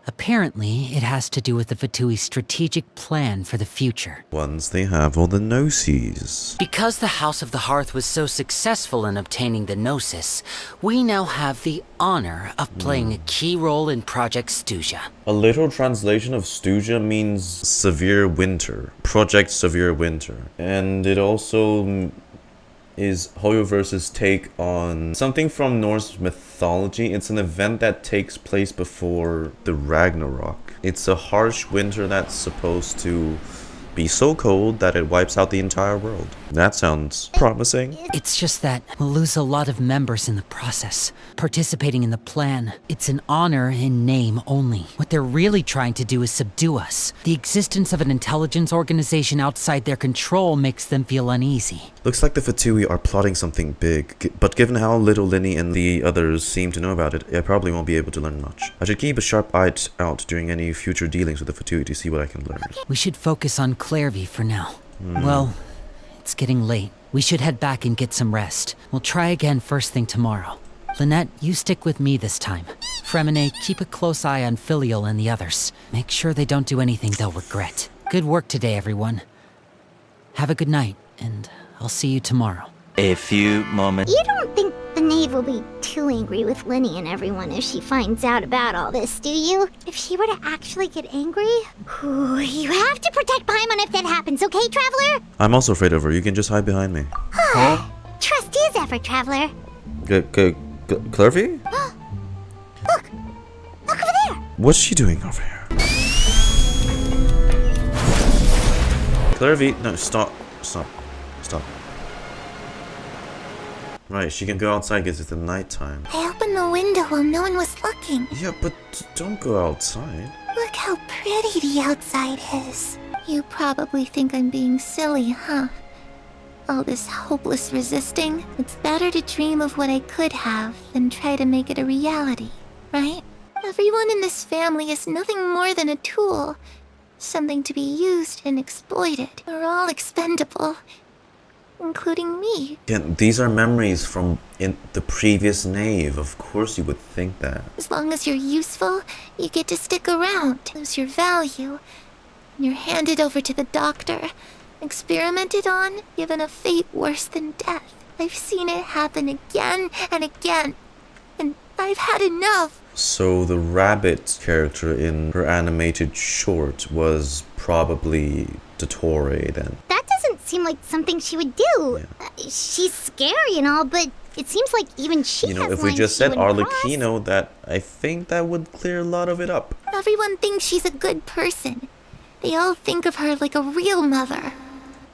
Apparently, it has to do with the Fatui's strategic plan for the future. Once they have all the Gnosis. Because the House of the Hearth was so successful in obtaining the Gnosis, we now have the honor of playing a key role in Project Stuja. A literal translation of Stuja means severe winter. Project Severe Winter. And it also is Hoyoverse's take on something from Norse mythology. It's an event that takes place before the Ragnarok. It's a harsh winter that's supposed to be so cold that it wipes out the entire world. That sounds promising. It's just that we'll lose a lot of members in the process. Participating in the plan, it's an honor in name only. What they're really trying to do is subdue us. The existence of an intelligence organization outside their control makes them feel uneasy. Looks like the Fatui are plotting something big, but given how little Lyney and the others seem to know about it, I probably won't be able to learn much. I should keep a sharp eye out during any future dealings with the Fatui to see what I can learn. We should focus on Clervie for now. Well, it's getting late. We should head back and get some rest. We'll try again first thing tomorrow. Lynette, you stick with me this time. Freminet, keep a close eye on Filiol and the others. Make sure they don't do anything they'll regret. Good work today, everyone. Have a good night, and I'll see you tomorrow. A few moments. You don't think the Knave will be too angry with Lyney and everyone if she finds out about all this, do you? If she were to actually get angry? Ooh, you have to protect Paimon if that happens, okay, Traveler? I'm also afraid of her. You can just hide behind me. Trust is effort, Traveler. Clervie? Look over there. What's she doing over here? Clervie, no, stop. Right, she can go outside because it's the nighttime. I opened the window while no one was looking. Yeah, but don't go outside. Look how pretty the outside is. You probably think I'm being silly, huh? All this hopeless resisting. It's better to dream of what I could have than try to make it a reality, right? Everyone in this family is nothing more than a tool. Something to be used and exploited. We're all expendable. Including me. Again, these are memories from in the previous Knave. Of course you would think that. As long as you're useful, you get to stick around. Lose your value. You're handed over to the doctor. Experimented on, given a fate worse than death. I've seen it happen again and again. And I've had enough. So the rabbit character in her animated short was probably Dottore then. That doesn't seem like something she would do. Yeah. She's scary and all, but it seems like even she You know, has if we lines just she said wouldn't Arlecchino, that I think that would clear a lot of it up. Everyone thinks she's a good person. They all think of her like a real mother.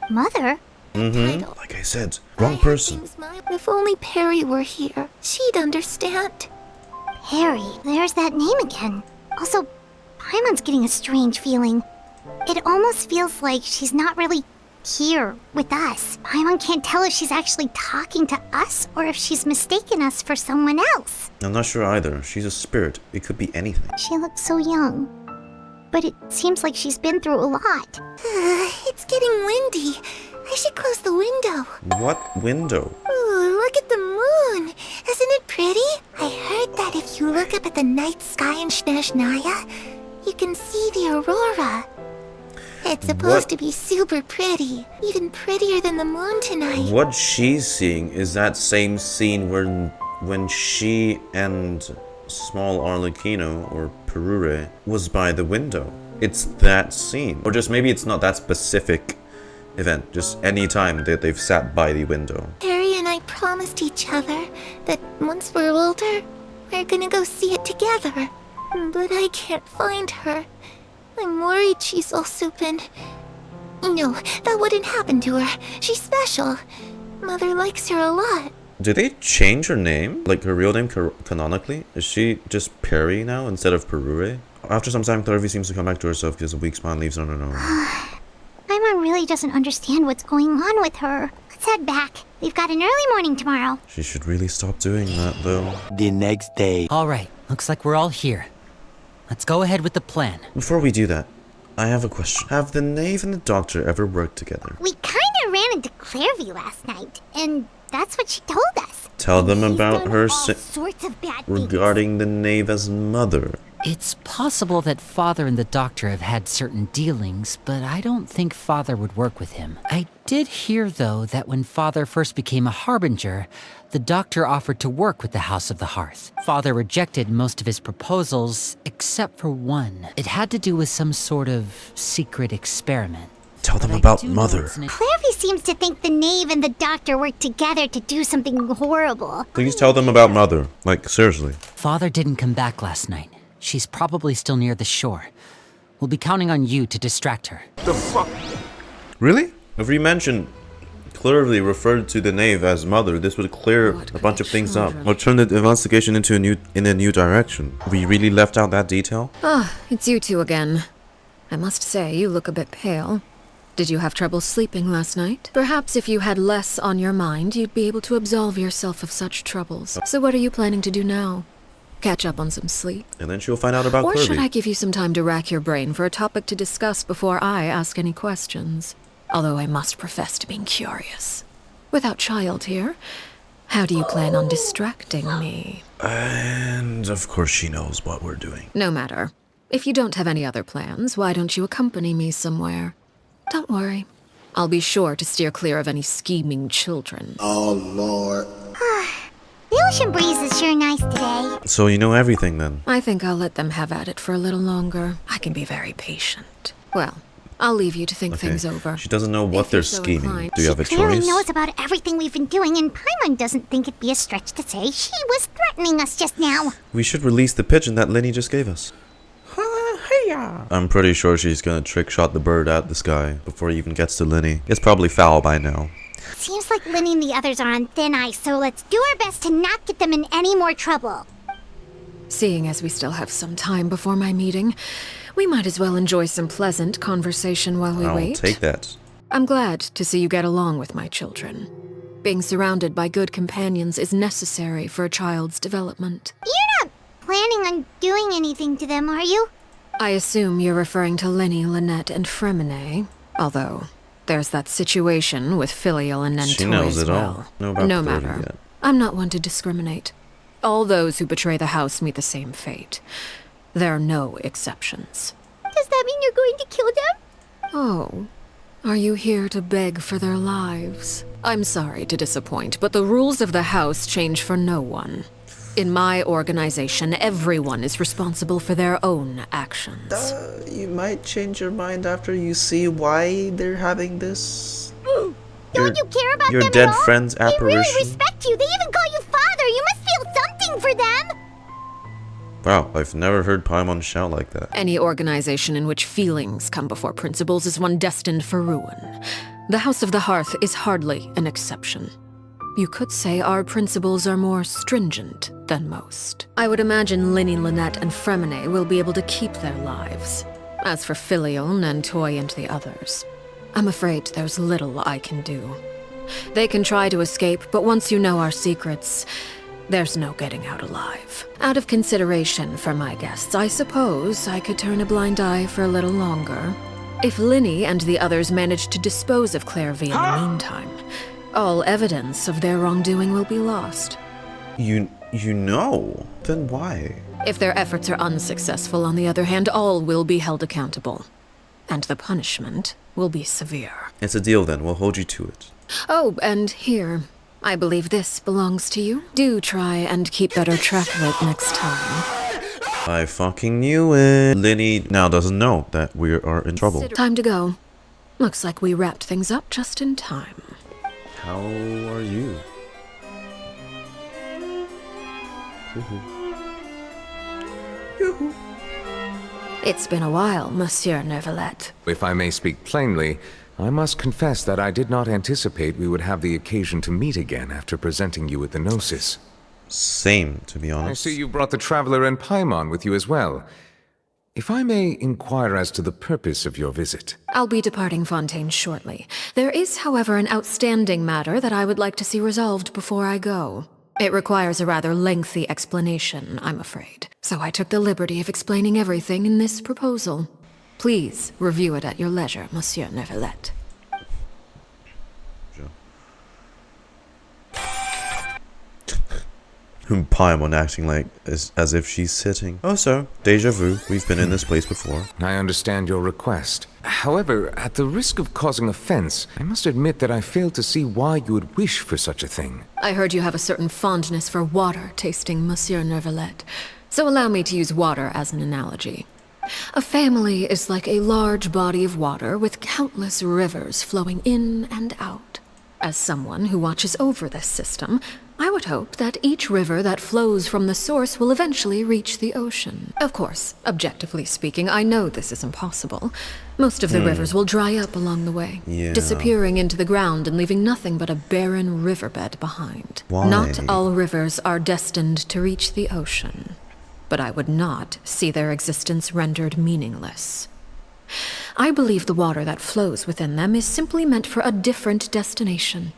Mother? Like I said, wrong person. If only Perry were here, she'd understand. Perry, there's that name again. Also, Paimon's getting a strange feeling. It almost feels like she's not really here with us. Paimon can't tell if she's actually talking to us or if she's mistaken us for someone else. I'm not sure either. She's a spirit. It could be anything. She looks so young. But it seems like she's been through a lot. It's getting windy. I should close the window. What window? Ooh, look at the moon. Isn't it pretty? I heard that if you look up at the night sky in Snezhnaya, you can see the aurora. It's supposed to be super pretty. Even prettier than the moon tonight. What she's seeing is that same scene when she and small Arlecchino, or Peruere, was by the window. It's that scene. Or just maybe it's not that specific event. Just any time that they've sat by the window. Perry and I promised each other that once we're older, we're gonna go see it together. But I can't find her. I'm worried she's also been... No, that wouldn't happen to her. She's special. Mother likes her a lot. Did they change her name? Like her real name canonically? Is she just Perry now instead of Peruere? After some time, Clervie seems to come back to herself because a weak smile leaves her on her own. Paimon really doesn't understand what's going on with her. Let's head back. We've got an early morning tomorrow. She should really stop doing that, though. The next day. All right, looks like we're all here. Let's go ahead with the plan. Before we do that, I have a question. Have the Knave and the Doctor ever worked together? We kinda ran into Clervie last night, and that's what she told us. Tell them about her sorts of bad things. regarding the Knave as mother. It's possible that Father and the Doctor have had certain dealings, but I don't think Father would work with him. I did hear, though, that when Father first became a Harbinger, the Doctor offered to work with the House of the Hearth. Father rejected most of his proposals, except for one. It had to do with some sort of secret experiment. Tell them about Mother. Clervie seems to think the Knave and the Doctor worked together to do something horrible. Please tell them about Mother. Like, seriously. Father didn't come back last night. She's probably still near the shore. We'll be counting on you to distract her. The fuck? Really? If we mentioned Clervie referred to the Knave as Mother, this would clear a bunch of things up. Or turn the investigation into a new direction. We really left out that detail? Ah, it's you two again. I must say, you look a bit pale. Did you have trouble sleeping last night? Perhaps if you had less on your mind, you'd be able to absolve yourself of such troubles. So what are you planning to do now? Catch up on some sleep? And then she'll find out about Or Clervie. should I give you some time to rack your brain for a topic to discuss before I ask any questions? Although I must profess to being curious. Without Childe here, how do you plan on distracting me? And of course she knows what we're doing. No matter. If you don't have any other plans, why don't you accompany me somewhere? Don't worry. I'll be sure to steer clear of any scheming children. Oh, Lord. The ocean breeze is sure nice today. So you know everything then? I think I'll let them have at it for a little longer. I can be very patient. Well, I'll leave you to think things over. She doesn't know what they're scheming. Do you have a She clearly choice? knows about everything we've been doing, and Paimon doesn't think it'd be a stretch to say she was threatening us just now. We should release the pigeon that Lyney just gave us. I'm pretty sure she's gonna trick shot the bird at this guy before he even gets to Lyney. It's probably foul by now. Seems like Lyney and the others are on thin ice, so let's do our best to not get them in any more trouble. Seeing as we still have some time before my meeting, we might as well enjoy some pleasant conversation while we wait. I'll take that. I'm glad to see you get along with my children. Being surrounded by good companions is necessary for a child's development. You're not planning on doing anything to them, are you? I assume you're referring to Lyney, Lynette, and Freminet, although there's that situation with Filial and Nentoy She knows as it well. all. No matter. I'm not one to discriminate. All those who betray the house meet the same fate. There are no exceptions. Does that mean you're going to kill them? Oh, are you here to beg for their lives? I'm sorry to disappoint, but the rules of the house change for no one. In my organization, everyone is responsible for their own actions. You might change your mind after you see why they're having this. Don't you care about your them dead at all? friend's apparition? They really respect you. They even call you father. You must feel something for them. Wow, I've never heard Paimon shout like that. Any organization in which feelings come before principles is one destined for ruin. The House of the Hearth is hardly an exception. You could say our principles are more stringent than most. I would imagine Lyney, Lynette, and Freminet will be able to keep their lives. As for Filial, Nentoy, and the others, I'm afraid there's little I can do. They can try to escape, but once you know our secrets, there's no getting out alive. Out of consideration for my guests, I suppose I could turn a blind eye for a little longer. If Lyney and the others manage to dispose of Clervie in the meantime, all evidence of their wrongdoing will be lost. You know? Then why? If their efforts are unsuccessful, on the other hand, all will be held accountable. And the punishment will be severe. It's a deal then. We'll hold you to it. Oh, and here. I believe this belongs to you. Do try and keep better track of it next time. I fucking knew it. Lyney now doesn't know that we are in trouble. Time to go. Looks like we wrapped things up just in time. How are you? It's been a while, Monsieur Neuvillette. If I may speak plainly, I must confess that I did not anticipate we would have the occasion to meet again after presenting you with the Gnosis. Same, to be honest. I see you brought the Traveler and Paimon with you as well. If I may inquire as to the purpose of your visit. I'll be departing Fontaine shortly. There is, however, an outstanding matter that I would like to see resolved before I go. It requires a rather lengthy explanation, I'm afraid. So I took the liberty of explaining everything in this proposal. Please review it at your leisure, Monsieur Neuvillette. Paimon acting like as if she's sitting. Oh, so, déjà vu. We've been in this place before. I understand your request. However, at the risk of causing offense, I must admit that I fail to see why you would wish for such a thing. I heard you have a certain fondness for water tasting, Monsieur Neuvillette. So allow me to use water as an analogy. A family is like a large body of water with countless rivers flowing in and out. As someone who watches over this system, I would hope that each river that flows from the source will eventually reach the ocean. Of course, objectively speaking, I know this is impossible. Most of the rivers will dry up along the way, disappearing into the ground and leaving nothing but a barren riverbed behind. Why? Not all rivers are destined to reach the ocean, but I would not see their existence rendered meaningless. I believe the water that flows within them is simply meant for a different destination,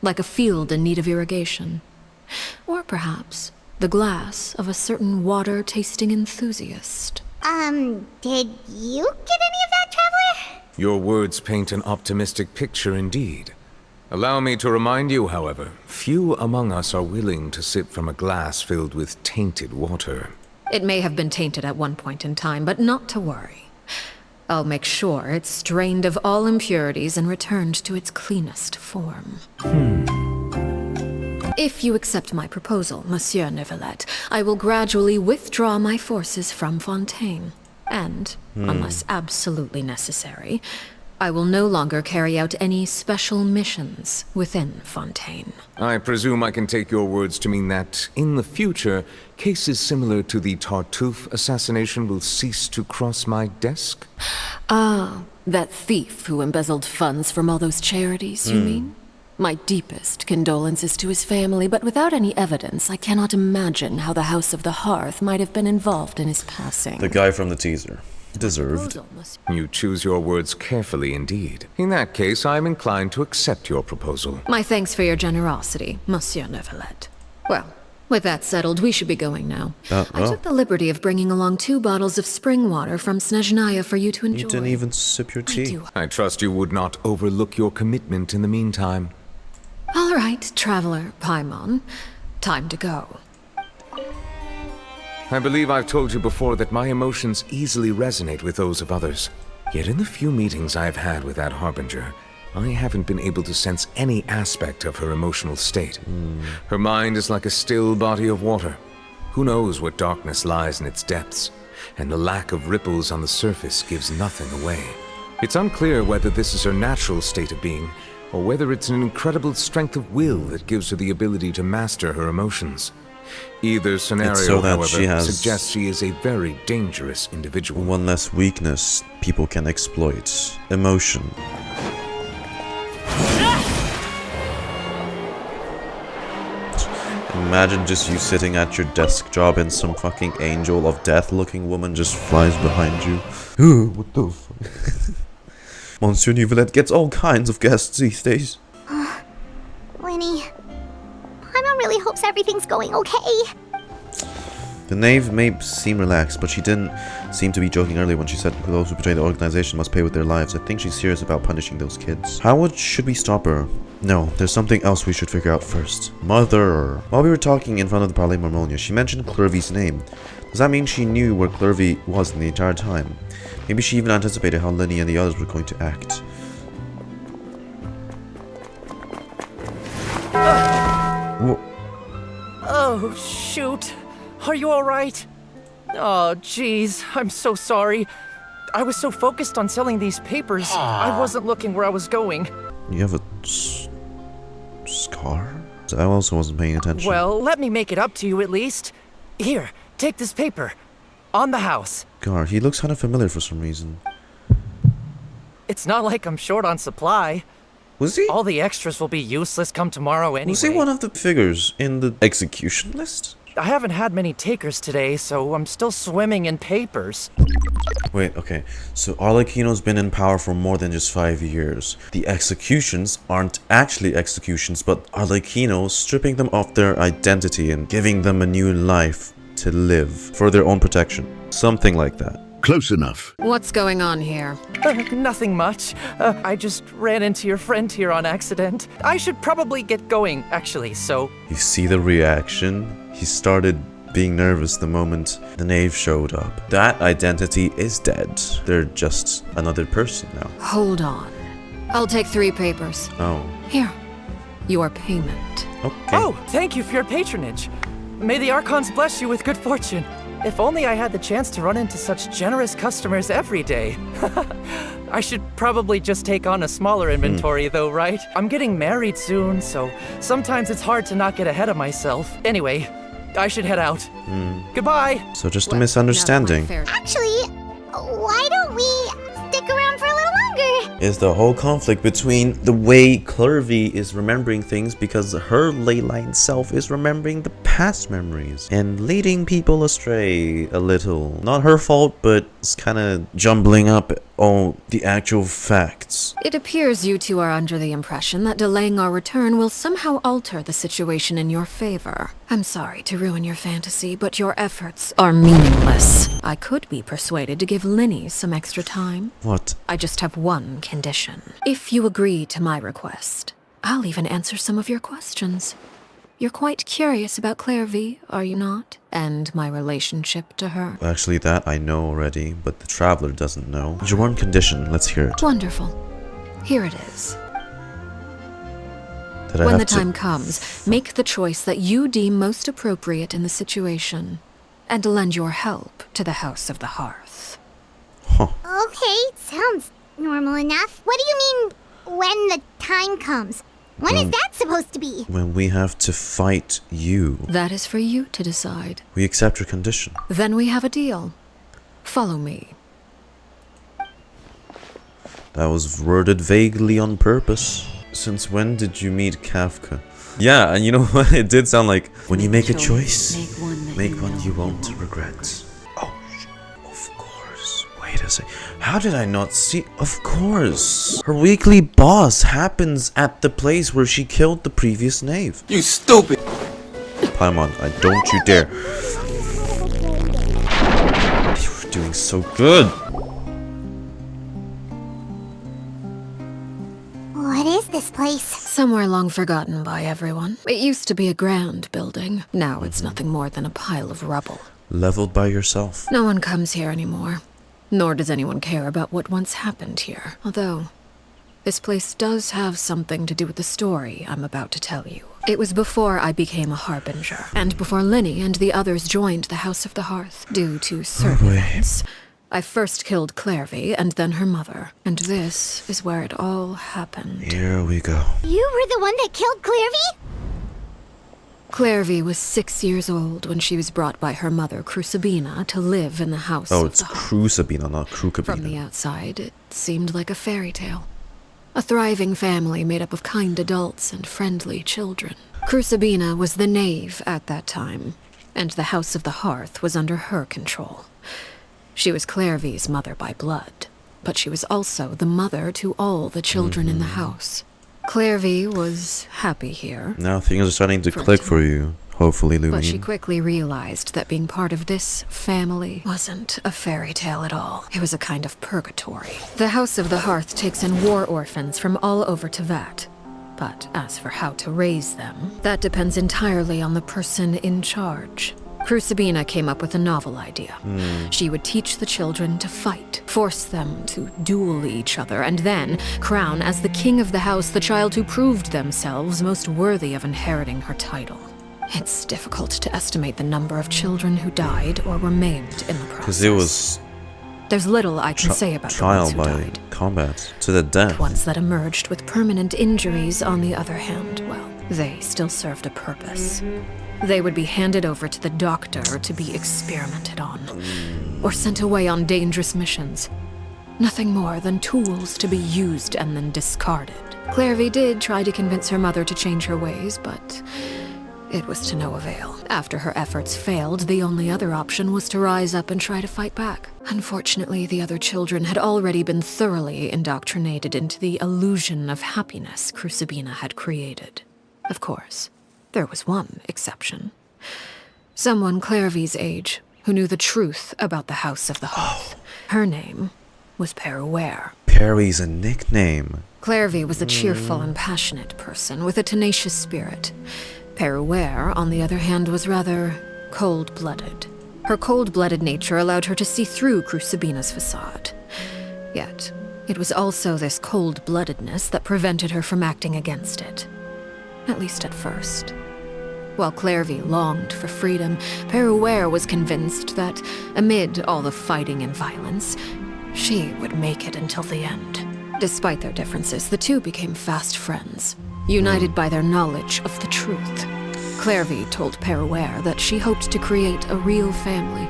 like a field in need of irrigation. Or perhaps the glass of a certain water-tasting enthusiast. Did you get any of that, Traveler? Your words paint an optimistic picture indeed. Allow me to remind you, however, few among us are willing to sip from a glass filled with tainted water. It may have been tainted at one point in time, but not to worry. I'll make sure it's strained of all impurities and returned to its cleanest form. If you accept my proposal, Monsieur Neuvillette, I will gradually withdraw my forces from Fontaine. And, unless absolutely necessary, I will no longer carry out any special missions within Fontaine. I presume I can take your words to mean that, in the future, cases similar to the Tartuffe assassination will cease to cross my desk? Ah, that thief who embezzled funds from all those charities, you mean? My deepest condolences to his family, but without any evidence, I cannot imagine how the House of the Hearth might have been involved in his passing. The guy from the teaser. Deserved. You choose your words carefully indeed. In that case, I am inclined to accept your proposal. My thanks for your generosity, Monsieur Neuvillette. Well, with that settled, we should be going now. I took the liberty of bringing along 2 bottles of spring water from Snezhnaya for you to enjoy. You didn't even sip your tea. I trust you would not overlook your commitment in the meantime. All right, Traveler Paimon. Time to go. I believe I've told you before that my emotions easily resonate with those of others. Yet in the few meetings I've had with that Harbinger, I haven't been able to sense any aspect of her emotional state. Her mind is like a still body of water. Who knows what darkness lies in its depths, and the lack of ripples on the surface gives nothing away. It's unclear whether this is her natural state of being, or whether it's an incredible strength of will that gives her the ability to master her emotions. Either scenario, however, suggests she is a very dangerous individual. One less weakness people can exploit. Emotion. Imagine just you sitting at your desk job and some fucking angel of death looking woman just flies behind you. What the fuck? Monsieur Neuvillette gets all kinds of guests these days. Lyney, Paimon really hopes everything's going okay. The Knave may seem relaxed, but she didn't seem to be joking earlier when she said those who betray the organization must pay with their lives. I think she's serious about punishing those kids. Should we stop her? No, there's something else we should figure out first. Mother. While we were talking in front of the Palais Marmonia, she mentioned Clervie's name. Does that mean she knew where Clervie was the entire time? Maybe she even anticipated how Lyney and the others were going to act. Oh, shoot. Are you alright? Oh, jeez. I'm so sorry. I was so focused on selling these papers, I wasn't looking where I was going. You have a scar? I also wasn't paying attention. Well, let me make it up to you at least. Here, take this paper. On the house. God, he looks kind of familiar for some reason. It's not like I'm short on supply. Was he? All the extras will be useless come tomorrow anyway. Was he one of the figures in the execution list? I haven't had many takers today, so I'm still swimming in papers. Wait, okay. So Arlecchino's been in power for more than just 5 years. The executions aren't actually executions, but Arlecchino stripping them of their identity and giving them a new life to live for their own protection. Something like that. Close enough. What's going on here? Nothing much. I just ran into your friend here on accident. I should probably get going, actually, so... You see the reaction? He started being nervous the moment the Knave showed up. That identity is dead. They're just another person now. Hold on. I'll take 3 papers. Oh. Here. Your payment. Okay. Oh, thank you for your patronage. May the Archons bless you with good fortune. If only I had the chance to run into such generous customers every day. I should probably just take on a smaller inventory though, right? I'm getting married soon, so sometimes it's hard to not get ahead of myself. Anyway, I should head out. Goodbye! So just a misunderstanding. Actually, why don't we stick around for a little longer? Is the whole conflict between the way Clervie is remembering things because her ley line self is remembering the past memories and leading people astray a little. Not her fault, but it's kind of jumbling up all the actual facts. It appears you two are under the impression that delaying our return will somehow alter the situation in your favor. I'm sorry to ruin your fantasy, but your efforts are meaningless. I could be persuaded to give Lyney some extra time. What? I just have one condition. If you agree to my request, I'll even answer some of your questions. You're quite curious about Clervie, are you not? And my relationship to her. Actually, that I know already, but the Traveler doesn't know. Your one condition, let's hear it. Wonderful. Here it is. When the time comes, make the choice that you deem most appropriate in the situation, and lend your help to the House of the Hearth. Huh. Okay, sounds normal enough. What do you mean, when the time comes? When is that supposed to be? When we have to fight you. That is for you to decide. We accept your condition. Then we have a deal. Follow me. That was worded vaguely on purpose. Since when did you meet Kafka? Yeah, and you know what? It did sound like, when you make a choice, make one you won't regret. Oh, of course. Wait a sec. How did I not see? Of course. Her weekly boss happens at the place where she killed the previous knave. You stupid! Paimon, don't you dare. You're doing so good. What is this place? Somewhere long forgotten by everyone. It used to be a grand building. Now it's nothing more than a pile of rubble. Leveled by yourself. No one comes here anymore. Nor does anyone care about what once happened here. Although, this place does have something to do with the story I'm about to tell you. It was before I became a Harbinger, and before Lyney and the others joined the House of the Hearth. Due to certain events, I first killed Clervie and then her mother. And this is where it all happened. Here we go. You were the one that killed Clervie? Clervie was 6 years old when she was brought by her mother, Crucibina, to live in the House of the Hearth. Oh, it's Crucibina, not Krukabina. From the outside, it seemed like a fairy tale. A thriving family made up of kind adults and friendly children. Crucibina was the knave at that time, and the House of the Hearth was under her control. She was Clervie's mother by blood, but she was also the mother to all the children in the house. Clervie was happy here. Now things are starting to click for you, hopefully, Louis. But she quickly realized that being part of this family wasn't a fairy tale at all. It was a kind of purgatory. The House of the Hearth takes in war orphans from all over Tevat. But as for how to raise them, that depends entirely on the person in charge. Crucibina came up with a novel idea. She would teach the children to fight, force them to duel each other, and then crown as the king of the house the child who proved themselves most worthy of inheriting her title. It's difficult to estimate the number of children who died or were maimed in the process. Because it was... There's little I can say about the ones who died. Combat to the death. Ones that emerged with permanent injuries, on the other hand, well, they still served a purpose. They would be handed over to the doctor to be experimented on, or sent away on dangerous missions. Nothing more than tools to be used and then discarded. Clervie did try to convince her mother to change her ways, but it was to no avail. After her efforts failed, the only other option was to rise up and try to fight back. Unfortunately, the other children had already been thoroughly indoctrinated into the illusion of happiness Crucibina had created. Of course, there was one exception. Someone Clervie's age who knew the truth about the House of the Hearth. Her name was Peruere. Perry's a nickname. Clervie was a cheerful and passionate person with a tenacious spirit. Peruere, on the other hand, was rather cold-blooded. Her cold-blooded nature allowed her to see through Crucibina's facade. Yet, it was also this cold-bloodedness that prevented her from acting against it. At least at first. While Clervie longed for freedom, Peruere was convinced that, amid all the fighting and violence, she would make it until the end. Despite their differences, the two became fast friends, united by their knowledge of the truth. Clervie told Peruere that she hoped to create a real family,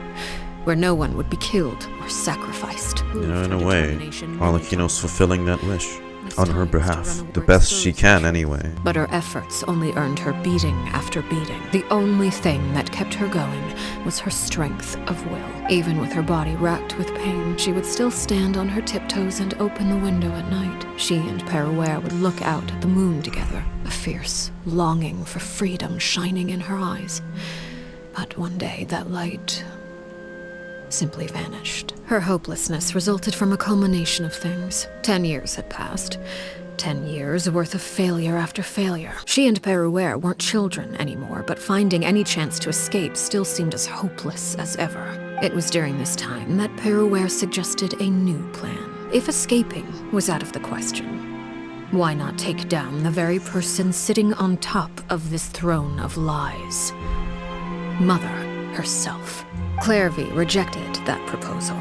where no one would be killed or sacrificed. You know, in a way, Arlecchino's fulfilling that wish. On her behalf. The best she can, anyway. But her efforts only earned her beating after beating. The only thing that kept her going was her strength of will. Even with her body racked with pain, she would still stand on her tiptoes and open the window at night. She and Peruere would look out at the moon together, a fierce longing for freedom shining in her eyes. But one day, that light simply vanished. Her hopelessness resulted from a culmination of things. 10 years had passed. 10 years worth of failure after failure. She and Peruere weren't children anymore, but finding any chance to escape still seemed as hopeless as ever. It was during this time that Peruere suggested a new plan. If escaping was out of the question, why not take down the very person sitting on top of this throne of lies? Mother herself. Clervie rejected that proposal.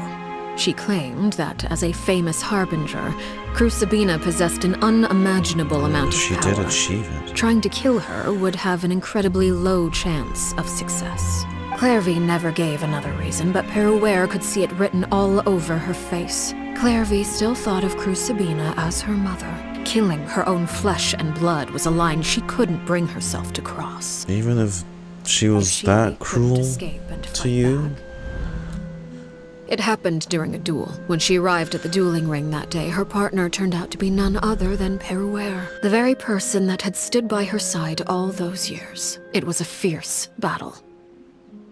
She claimed that as a famous harbinger, Crucibina possessed an unimaginable amount of She power. did achieve it. Trying to kill her would have an incredibly low chance of success. Clervie never gave another reason, but Peruere could see it written all over her face. Clervie still thought of Crucibina as her mother. Killing her own flesh and blood was a line she couldn't bring herself to cross. Even if she was that cruel to you? It happened during a duel. When she arrived at the dueling ring that day, her partner turned out to be none other than Peruere, the very person that had stood by her side all those years. It was a fierce battle.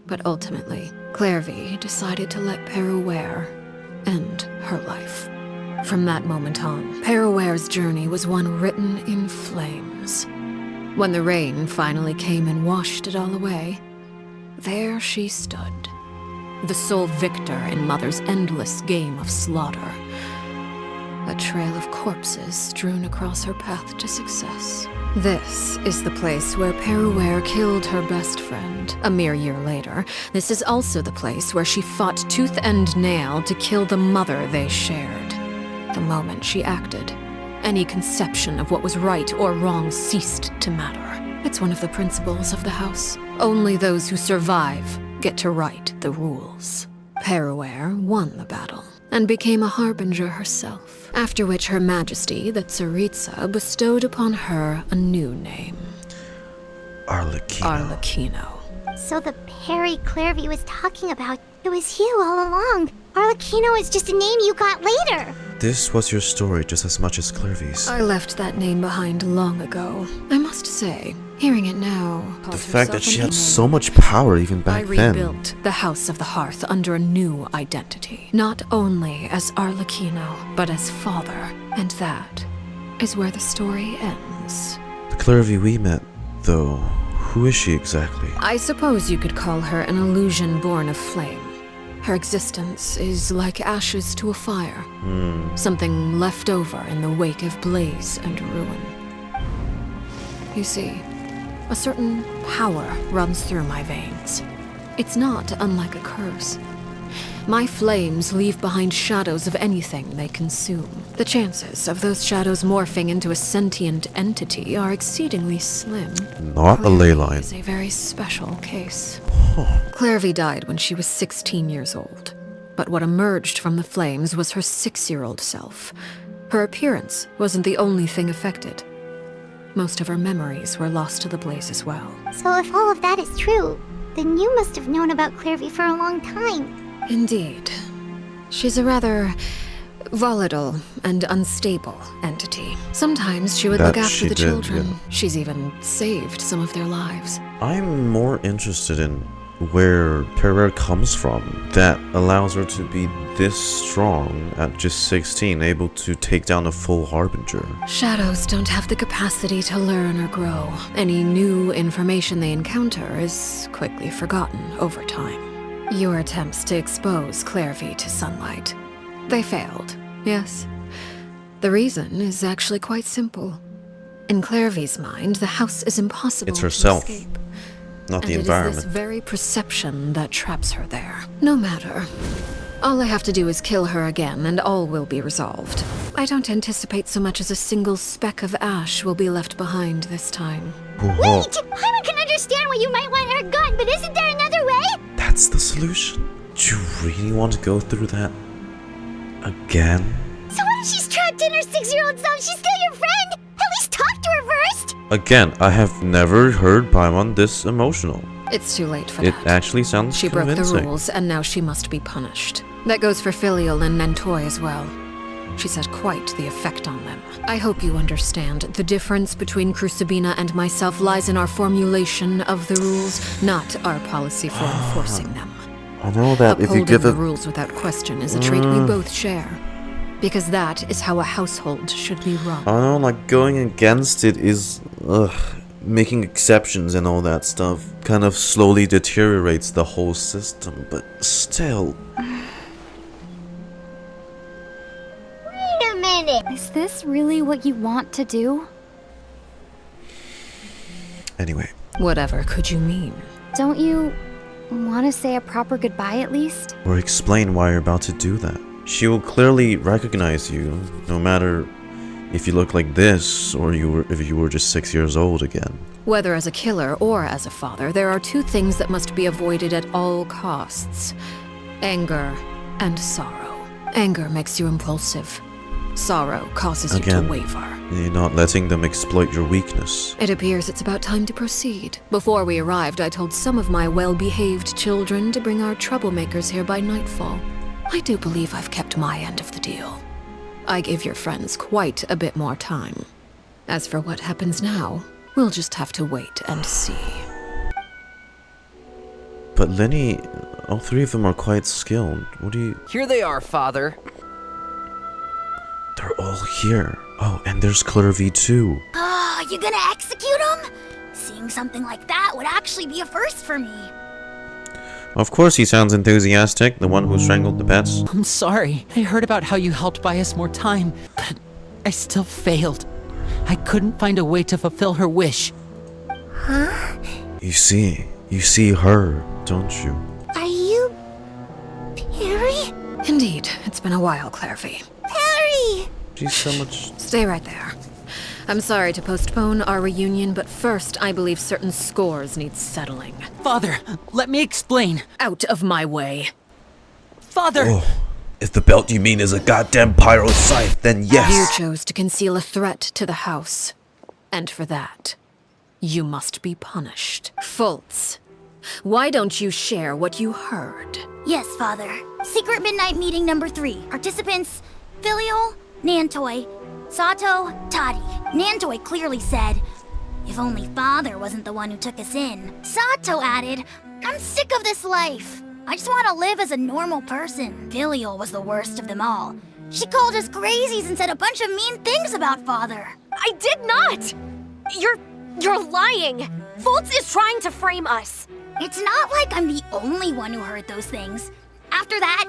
But ultimately, Clervie decided to let Peruere end her life. From that moment on, Peruere's journey was one written in flames. When the rain finally came and washed it all away, there she stood, the sole victor in Mother's endless game of slaughter. A trail of corpses strewn across her path to success. This is the place where Peruere killed her best friend. A mere year later, this is also the place where she fought tooth and nail to kill the mother they shared. The moment she acted, any conception of what was right or wrong ceased to matter. It's one of the principles of the house. Only those who survive get to write the rules. Peruere won the battle and became a harbinger herself, after which Her Majesty, the Tsaritsa, bestowed upon her a new name. Arlecchino. So the Perry Clervie was talking about, it was you all along. Arlecchino is just a name you got later. This was your story just as much as Clervie's. I left that name behind long ago. I must say, hearing it now... The fact that she had so much power even back then. I rebuilt the House of the Hearth under a new identity. Not only as Arlecchino, but as father. And that is where the story ends. The Clervie we met, though, who is she exactly? I suppose you could call her an illusion born of flame. Her existence is like ashes to a fire. Something left over in the wake of blaze and ruin. You see, a certain power runs through my veins. It's not unlike a curse. My flames leave behind shadows of anything they consume. The chances of those shadows morphing into a sentient entity are exceedingly slim. Not a ley line. Is a very special case. Clervie died when she was 16 years old. But what emerged from the flames was her 6-year-old self. Her appearance wasn't the only thing affected. Most of her memories were lost to the blaze as well. So if all of that is true, then you must have known about Clervie for a long time. Indeed. She's a rather volatile and unstable entity. Sometimes she would look after the children. Yeah. She's even saved some of their lives. I'm more interested in where Peruere comes from that allows her to be this strong at just 16, able to take down a full harbinger. Shadows don't have the capacity to learn or grow. Any new information they encounter is quickly forgotten over time. Your attempts to expose Clervie to sunlight. They failed, yes. The reason is actually quite simple. In Clervie's mind, the house is impossible it's herself, to escape. Not the environment. It is this very perception that traps her there. No matter. All I have to do is kill her again, and all will be resolved. I don't anticipate so much as a single speck of ash will be left behind this time. Wait! I can understand why you might want her gone, but isn't there another way? That's the solution? Do you really want to go through that again? So what if she's trapped in her 6-year-old self? She's still your friend! At least talk to her first! Again, I have never heard Paimon this emotional. It's too late for that. It that. Actually sounds She convincing. broke the rules, and now she must be punished. That goes for Filial and Nentoy as well. She's had quite the effect on them. I hope you understand. The difference between Crucibina and myself lies in our formulation of the rules, not our policy for enforcing them. I know that if you give the rules without question is a trait we both share. Because that is how a household should be run. I know, like, going against it is... making exceptions and all that stuff kind of slowly deteriorates the whole system, but still... Wait a minute! Is this really what you want to do? Anyway. Whatever could you mean? Don't you want to say a proper goodbye at least? Or explain why you're about to do that. She will clearly recognize you, no matter if you look like this or if you were just 6 years old again. Whether as a killer or as a father, there are two things that must be avoided at all costs: anger and sorrow. Anger makes you impulsive. Sorrow causes you to waver. You're not letting them exploit your weakness. It appears it's about time to proceed. Before we arrived, I told some of my well-behaved children to bring our troublemakers here by nightfall. I do believe I've kept my end of the deal. I gave your friends quite a bit more time. As for what happens now, we'll just have to wait and see. But Lyney, all three of them are quite skilled. What do you... Here they are, Father. They're all here. Oh, and there's Clervie too. You gonna execute him? Seeing something like that would actually be a first for me. Of course he sounds enthusiastic, the one who strangled the pets. I'm sorry. I heard about how you helped buy us more time, but I still failed. I couldn't find a way to fulfill her wish. Huh? You see her, don't you? Are you... Perry? Indeed, it's been a while, Clervie. Perry! She's so much... Stay right there. I'm sorry to postpone our reunion, but first I believe certain scores need settling. Father, let me explain. Out of my way. Father! Oh, if the belt you mean is a goddamn pyro scythe, then yes! You chose to conceal a threat to the house. And for that, you must be punished. Fultz, why don't you share what you heard? Yes, Father. Secret midnight meeting number 3. Participants: Filial, Nantoy, Sato, Toddy. Nantoy clearly said, "If only Father wasn't the one who took us in." Sato added, "I'm sick of this life. I just want to live as a normal person." Filial was the worst of them all. She called us crazies and said a bunch of mean things about Father. I did not! You're lying! Fultz is trying to frame us. It's not like I'm the only one who heard those things. After that,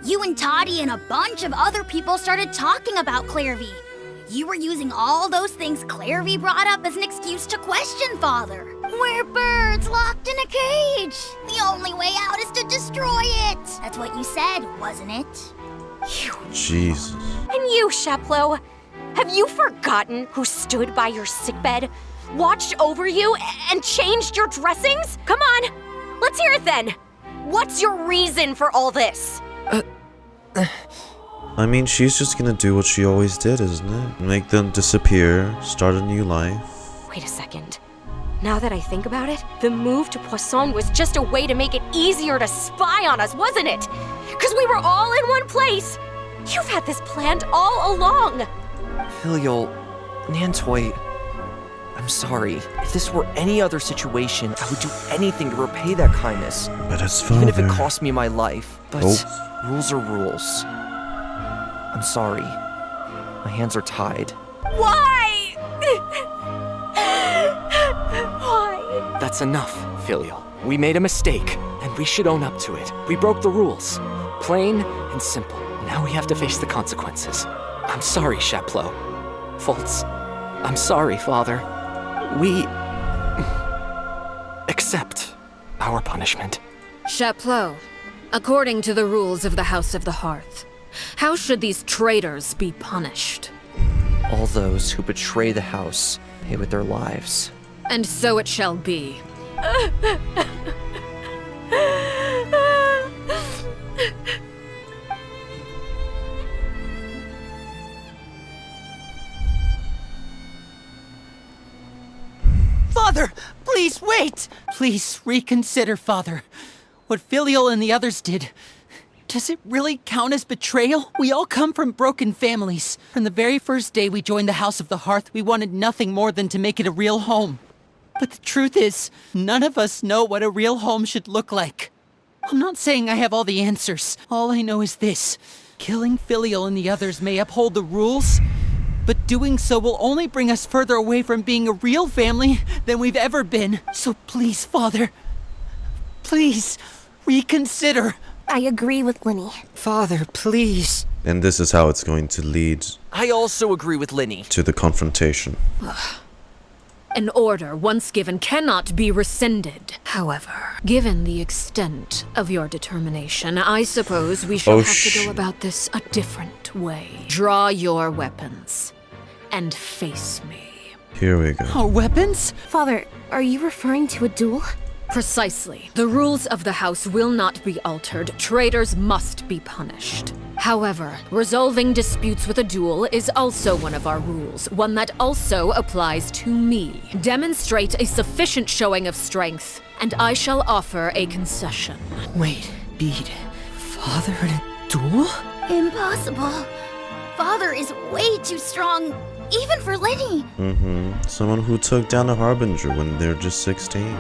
you and Toddy and a bunch of other people started talking about Clervie. You were using all those things Clervie brought up as an excuse to question Father. We're birds locked in a cage. The only way out is to destroy it. That's what you said, wasn't it? Jesus. And you, Chaplo, have you forgotten who stood by your sickbed, watched over you, and changed your dressings? Come on, let's hear it then. What's your reason for all this? I mean, she's just gonna do what she always did, isn't it? Make them disappear, start a new life. Wait a second. Now that I think about it, the move to Poisson was just a way to make it easier to spy on us, wasn't it? Because we were all in one place. You've had this planned all along. Filial, Nantoy, I'm sorry. If this were any other situation, I would do anything to repay that kindness. But it's Father. Even if it cost me my life. But rules are rules. I'm sorry. My hands are tied. Why? Why? That's enough, Filial. We made a mistake, and we should own up to it. We broke the rules. Plain and simple. Now we have to face the consequences. I'm sorry, Chaplo. Fultz. I'm sorry, Father. We... accept our punishment. Chaplo, according to the rules of the House of the Hearth, how should these traitors be punished? All those who betray the house pay with their lives. And so it shall be. Father, please wait! Please reconsider, Father. What Filial and the others did, does it really count as betrayal? We all come from broken families. From the very first day we joined the House of the Hearth, we wanted nothing more than to make it a real home. But the truth is, none of us know what a real home should look like. I'm not saying I have all the answers. All I know is this. Killing Filial and the others may uphold the rules, but doing so will only bring us further away from being a real family than we've ever been. So please, Father, please reconsider. I agree with Lyney. Father, please. And this is how it's going to lead I also agree with Lyney. to the confrontation. An order once given cannot be rescinded. However, given the extent of your determination, I suppose we shall have to go about this a different way. Draw your weapons and face me. Here we go. Our weapons? Father, are you referring to a duel? Precisely. The rules of the house will not be altered. Traitors must be punished. However, resolving disputes with a duel is also one of our rules, one that also applies to me. Demonstrate a sufficient showing of strength, and I shall offer a concession. Wait, Bede. Father in a duel? Impossible. Father is way too strong, even for Lyney. Someone who took down a Harbinger when they're just 16.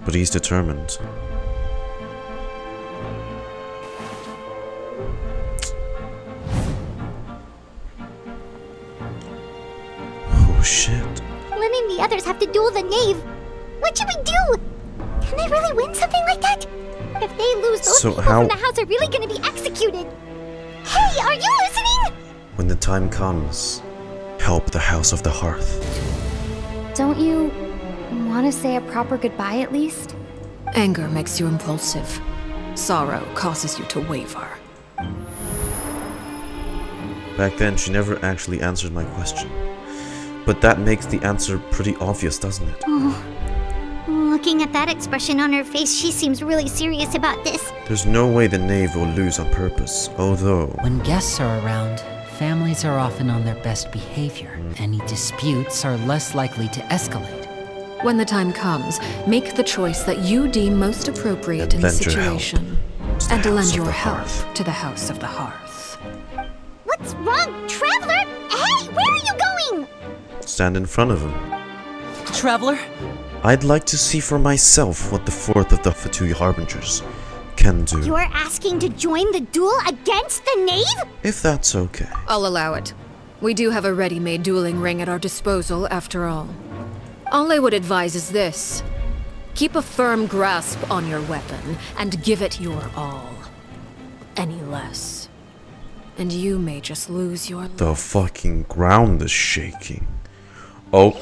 But he's determined. Oh shit. Lyney and the others have to duel the Knave. What should we do? Can they really win something like that? If they lose, those people from the house are really gonna be executed. Hey, are you listening? When the time comes, help the House of the Hearth. Don't you want to say a proper goodbye at least? Anger makes you impulsive. Sorrow causes you to waver. Back then, she never actually answered my question. But that makes the answer pretty obvious, doesn't it? Oh. Looking at that expression on her face, she seems really serious about this. There's no way the Knave will lose on purpose, although... When guests are around, families are often on their best behavior. Any disputes are less likely to escalate. When the time comes, make the choice that you deem most appropriate in the situation. And lend your help to the House of the Hearth. What's wrong, Traveler? Hey, where are you going? Stand in front of him. Traveler? I'd like to see for myself what the fourth of the Fatui Harbingers can do. You're asking to join the duel against the Knave? If that's okay. I'll allow it. We do have a ready-made dueling ring at our disposal, after all. All I would advise is this. Keep a firm grasp on your weapon, and give it your all. Any less, and you may just lose your life. The fucking ground is shaking. Oh.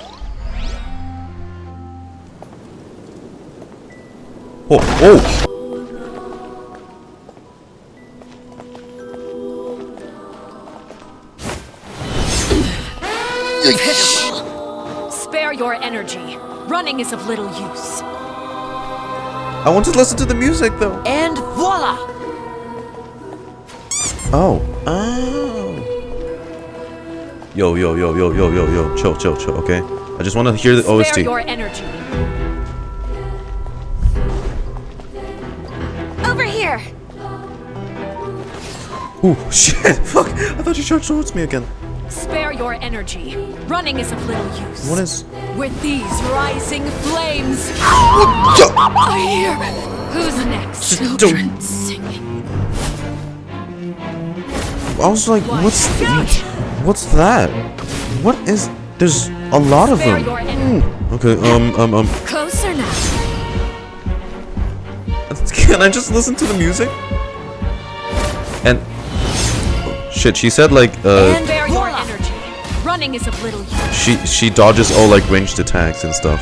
Oh, Pitiful. Spare your energy. Running is of little use. I want to listen to the music though. And voila! Oh. Yo. Chill, okay? I just want to hear the OST. Spare your energy. Over here. Ooh, shit. Fuck. I thought you charged towards me again. Spare your energy. Running is of little use. What is... With these rising flames... I hear... Who's next? Children singing. I was like, what's that? What is... There's a lot of them. Okay, Closer now. Can I just listen to the music? And... Shit, she said like, Spare your energy. Running is of little use. She dodges all like ranged attacks and stuff.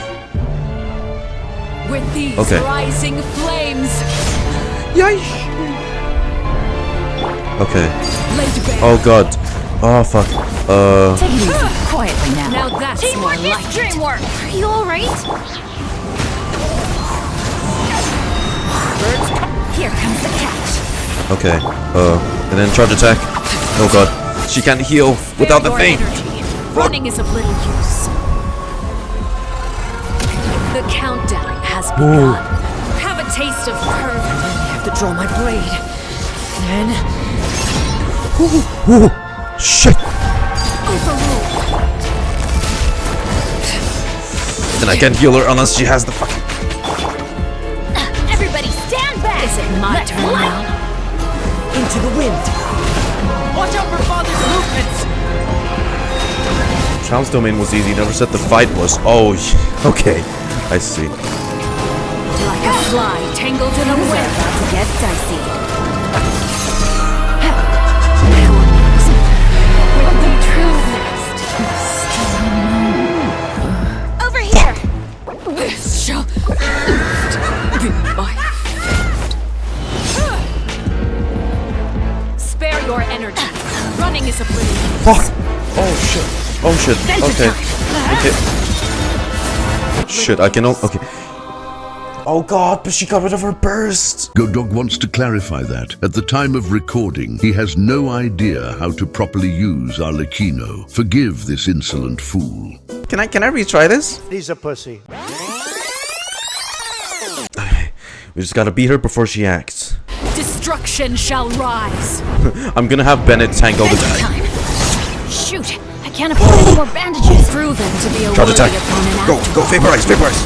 With these rising flames. Yikes. Okay. Oh god. Oh fuck. Take it easy, quietly now. Now that's Teamwork more like is dreamwork. Are you alright? Here comes the catch. Okay. And then charge attack. Oh god. She can't heal without the thing. Running is of little use. The countdown has begun. Have a taste of Clervie. I have to draw my blade. Then... Ooh. Shit. Overruled. Then I can't heal her unless she has the fucking... Everybody stand back. Is it my turn now? Into the wind. Watch out for Father's movements. Child's domain was easy. Never said the fight was. Oh, okay. I see. Like a fly tangled in a web. About to get dicey. With the Fuck! Oh shit. Oh shit. Okay. Okay. Shit, I can okay. Oh god, but she got rid of her burst! Godog wants to clarify that. At the time of recording, he has no idea how to properly use Arlecchino. Forgive this insolent fool. Can I retry this? He's a pussy. Okay. We just gotta beat her before she acts. Destruction shall rise. I'm gonna have Bennett tank all the time. Shoot, I can't afford any more bandages. Proven to be a Charge attack. opponent. Go, vaporize, vaporize.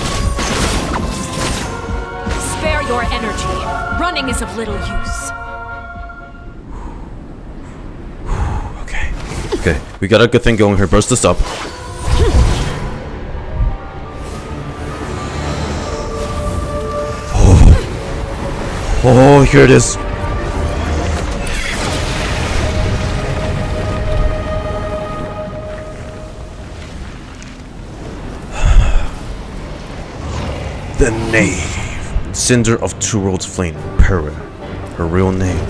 Spare your energy. Running is of little use. Okay, we got a good thing going here. Burst this up. Oh, here it is. The Knave. Cinder of Two Worlds Flame. Peruere. Her real name.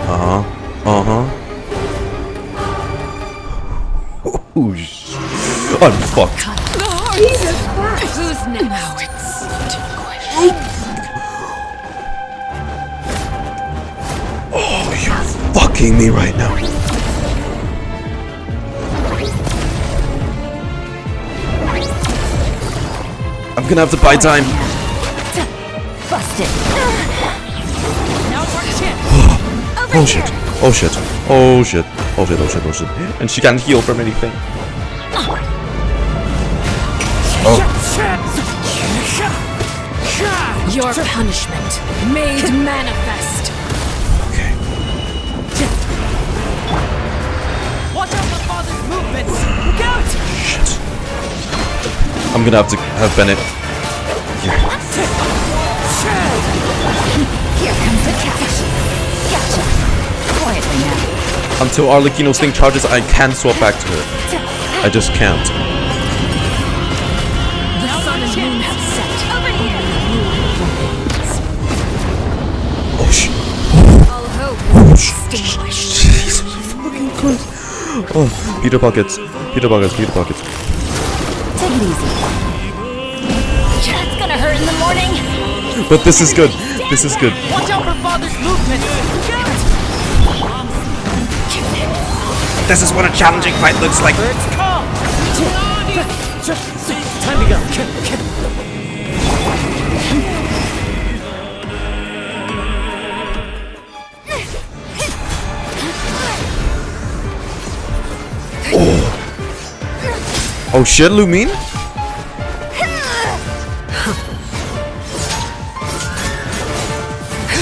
Oh, I'm fucked. Who's next? Oh, you're fucking me right now. I'm gonna have to buy time. Busted. Now's our chance. Oh shit. Oh shit. Oh shit. Oh shit. Oh shit. Oh shit. And she can't heal from anything. Oh. Your punishment made manifest. Okay. Watch out for father's movements! Look out! Shit. I'm gonna have to have Bennett. Here. Here comes the catch. Gotcha. Quietly now. Until Arlecchino's thing charges, I can't swap back to her. I just can't. The sun and moon have set. Over here. Oh shit. All hope is extinguished. Jesus fucking Christ. Oh, Peter pockets. Peter pockets. Peter pockets. Take it easy. That's gonna hurt in the morning. But this is good. This is good. Watch out for father's movements! Look out! This is what a challenging fight looks like. Birds come! Time to go. Oh shit, Lumine?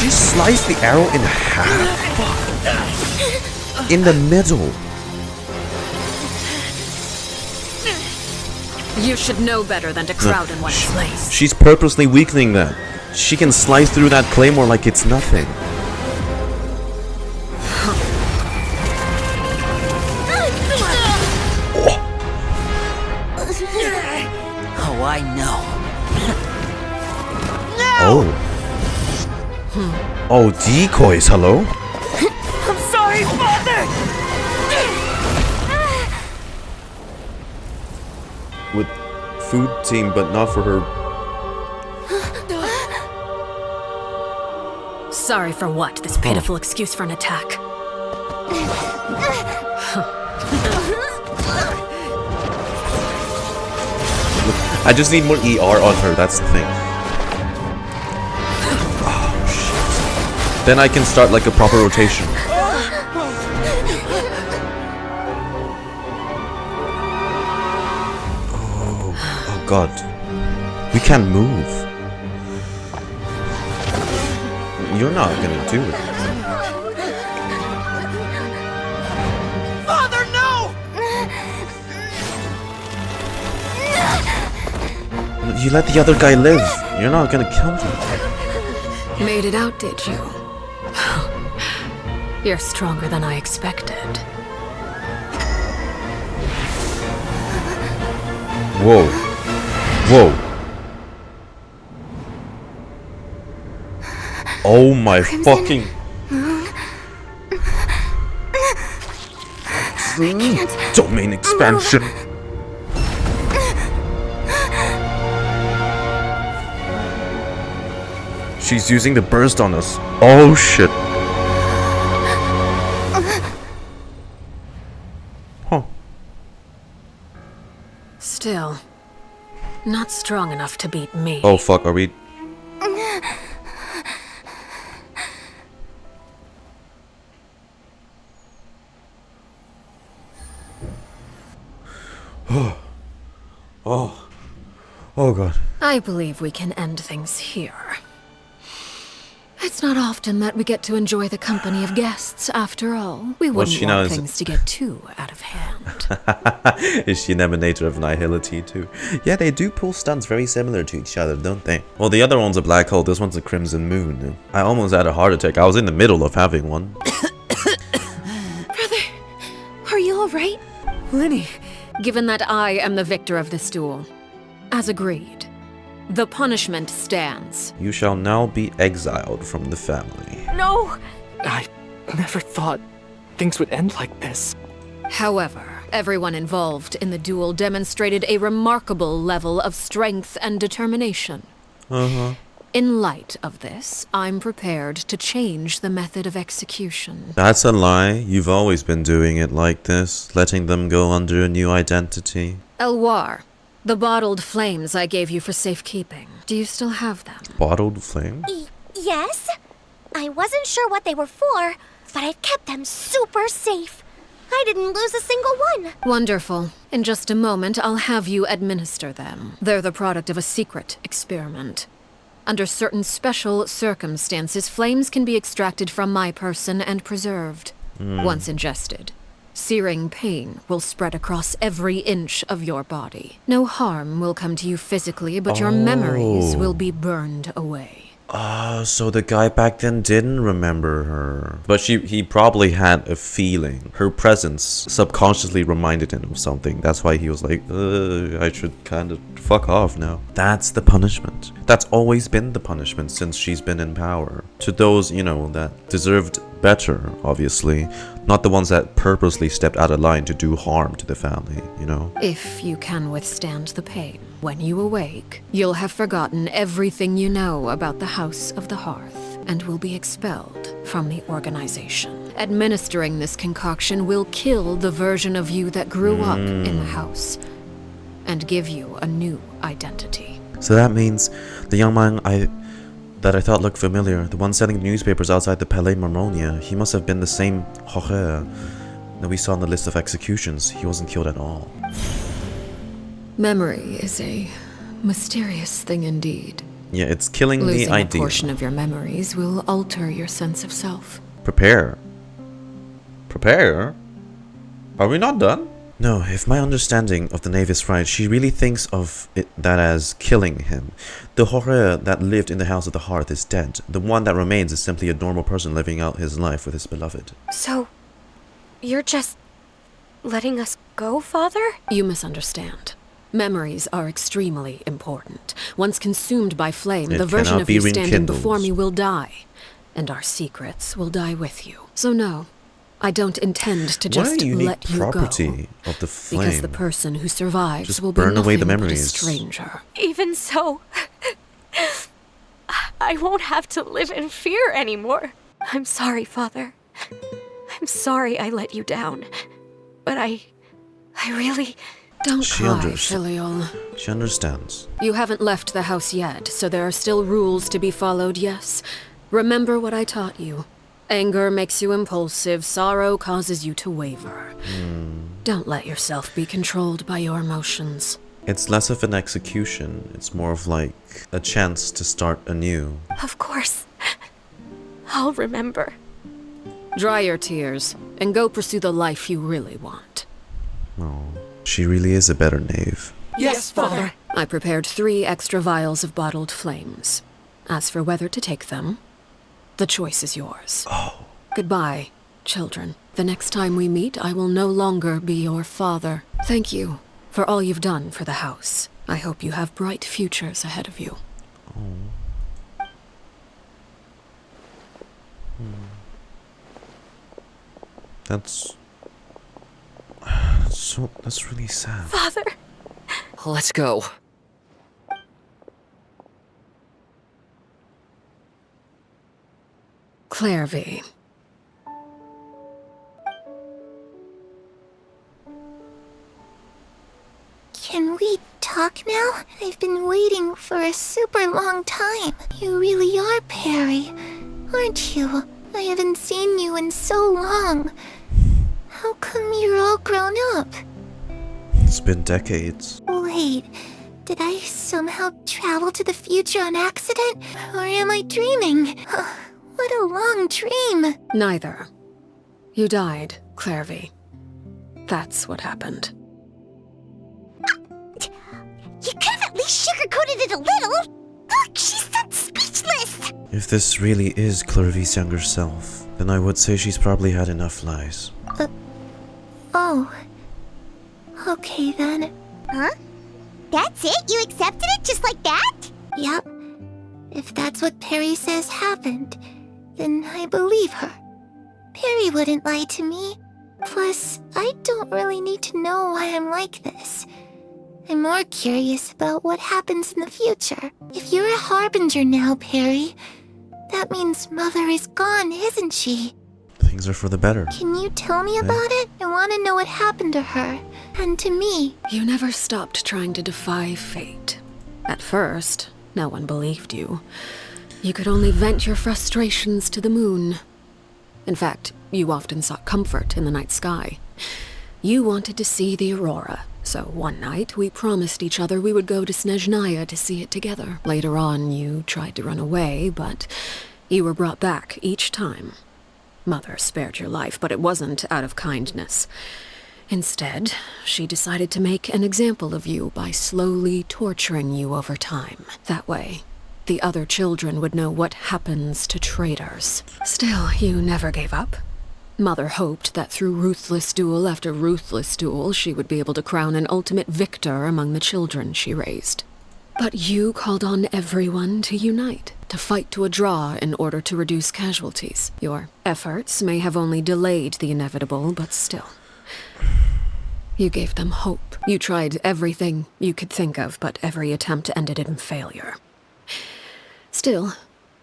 She sliced the arrow in half? In the middle. You should know better than to crowd in one place. She's purposely weakening that. She can slice through that claymore like it's nothing. Oh, I know. Oh. Oh, decoys, hello? I'm sorry, father! With food team, but not for her. Sorry for what? This pitiful excuse for an attack. I just need more ER on her, that's the thing. Oh, shit. Then I can start like a proper rotation. Oh god. We can't move. You're not gonna do it. Father, no! You let the other guy live. You're not gonna kill him. Made it out, did you? You're stronger than I expected. Whoa. Whoa. Oh my fucking... Domain expansion. She's using the burst on us. Oh shit. Huh. Still, not strong enough to beat me. Oh fuck, are we... Oh god. I believe we can end things here. It's not often that we get to enjoy the company of guests, after all. We wouldn't want things to get too out of hand. Is she an emanator of nihility too? Yeah, they do pull stunts very similar to each other, don't they? Well, the other one's a black hole, this one's a crimson moon. I almost had a heart attack. I was in the middle of having one. Brother, are you alright? Lyney, given that I am the victor of this duel, as agreed, the punishment stands. You shall now be exiled from the family. No! I never thought things would end like this. However, everyone involved in the duel demonstrated a remarkable level of strength and determination. In light of this, I'm prepared to change the method of execution. That's a lie. You've always been doing it like this, letting them go under a new identity. Elwar, the bottled flames I gave you for safekeeping, do you still have them? Bottled flame? Yes? I wasn't sure what they were for, but I've kept them super safe. I didn't lose a single one. Wonderful. In just a moment, I'll have you administer them. They're the product of a secret experiment. Under certain special circumstances, flames can be extracted from my person and preserved. Once ingested, searing pain will spread across every inch of your body. No harm will come to you physically, but your memories will be burned away. So the guy back then didn't remember her. But he probably had a feeling. Her presence subconsciously reminded him of something. That's why he was like, I should kind of fuck off now. That's the punishment. That's always been the punishment since she's been in power. To those, you know, that deserved better, obviously. Not the ones that purposely stepped out of line to do harm to the family, you know? If you can withstand the pain, when you awake, you'll have forgotten everything you know about the House of the Hearth and will be expelled from the organization. Administering this concoction will kill the version of you that grew up in the house and give you a new identity. So that means the young man that I thought looked familiar, the one selling newspapers outside the Palais Marmonia, he must have been the same Hearth that we saw on the list of executions. He wasn't killed at all. Memory is a mysterious thing indeed. Yeah, it's killing the idea. Losing a portion of your memories will alter your sense of self. Prepare? Prepare? Are we not done? No, if my understanding of the Knave is right, she really thinks of that as killing him. The Hearth that lived in the House of the Hearth is dead. The one that remains is simply a normal person living out his life with his beloved. So, you're just letting us go, Father? You misunderstand. Memories are extremely important. Once consumed by flame, the version of you standing before me will die, and our secrets will die with you. So no, I don't intend to just let you go. Of the flame. Because the person who survives just will be burn away nothing the but a memories. stranger. Even so, I won't have to live in fear anymore. I'm sorry, Father. I'm sorry I let you down. But I really... Don't cry, filial. She understands. You haven't left the house yet, so there are still rules to be followed, yes? Remember what I taught you. Anger makes you impulsive, sorrow causes you to waver. Don't let yourself be controlled by your emotions. It's less of an execution. It's more of like a chance to start anew. Of course. I'll remember. Dry your tears, and go pursue the life you really want. Oh, she really is a better knave. Yes, Father. I prepared 3 extra vials of bottled flames. As for whether to take them, the choice is yours. Oh. Goodbye, children. The next time we meet, I will no longer be your father. Thank you for all you've done for the house. I hope you have bright futures ahead of you. That's So, that's really sad. Father! Let's go. Clervie. Can we talk now? I've been waiting for a super long time. You really are Perry, aren't you? I haven't seen you in so long. How come you're all grown up? It's been decades. Wait, did I somehow travel to the future on accident? Or am I dreaming? What a long dream. Neither. You died, Clervie. That's what happened. You could have at least sugarcoated it a little. Look, she's so speechless. If this really is Clervie's younger self, then I would say she's probably had enough lies. Oh. Okay then. Huh? That's it? You accepted it just like that? Yep. If that's what Perry says happened, then I believe her. Perry wouldn't lie to me. Plus, I don't really need to know why I'm like this. I'm more curious about what happens in the future. If you're a harbinger now, Perry, that means Mother is gone, isn't she? Things are for the better. Can you tell me about it? I want to know what happened to her, and to me. You never stopped trying to defy fate. At first, no one believed you. You could only vent your frustrations to the moon. In fact, you often sought comfort in the night sky. You wanted to see the aurora, so one night we promised each other we would go to Snezhnaya to see it together. Later on, you tried to run away, but you were brought back each time. Mother spared your life, but it wasn't out of kindness. Instead, she decided to make an example of you by slowly torturing you over time. That way, the other children would know what happens to traitors. Still, you never gave up. Mother hoped that through ruthless duel after ruthless duel, she would be able to crown an ultimate victor among the children she raised. But you called on everyone to unite, to fight to a draw in order to reduce casualties. Your efforts may have only delayed the inevitable, but still. You gave them hope. You tried everything you could think of, but every attempt ended in failure. Still,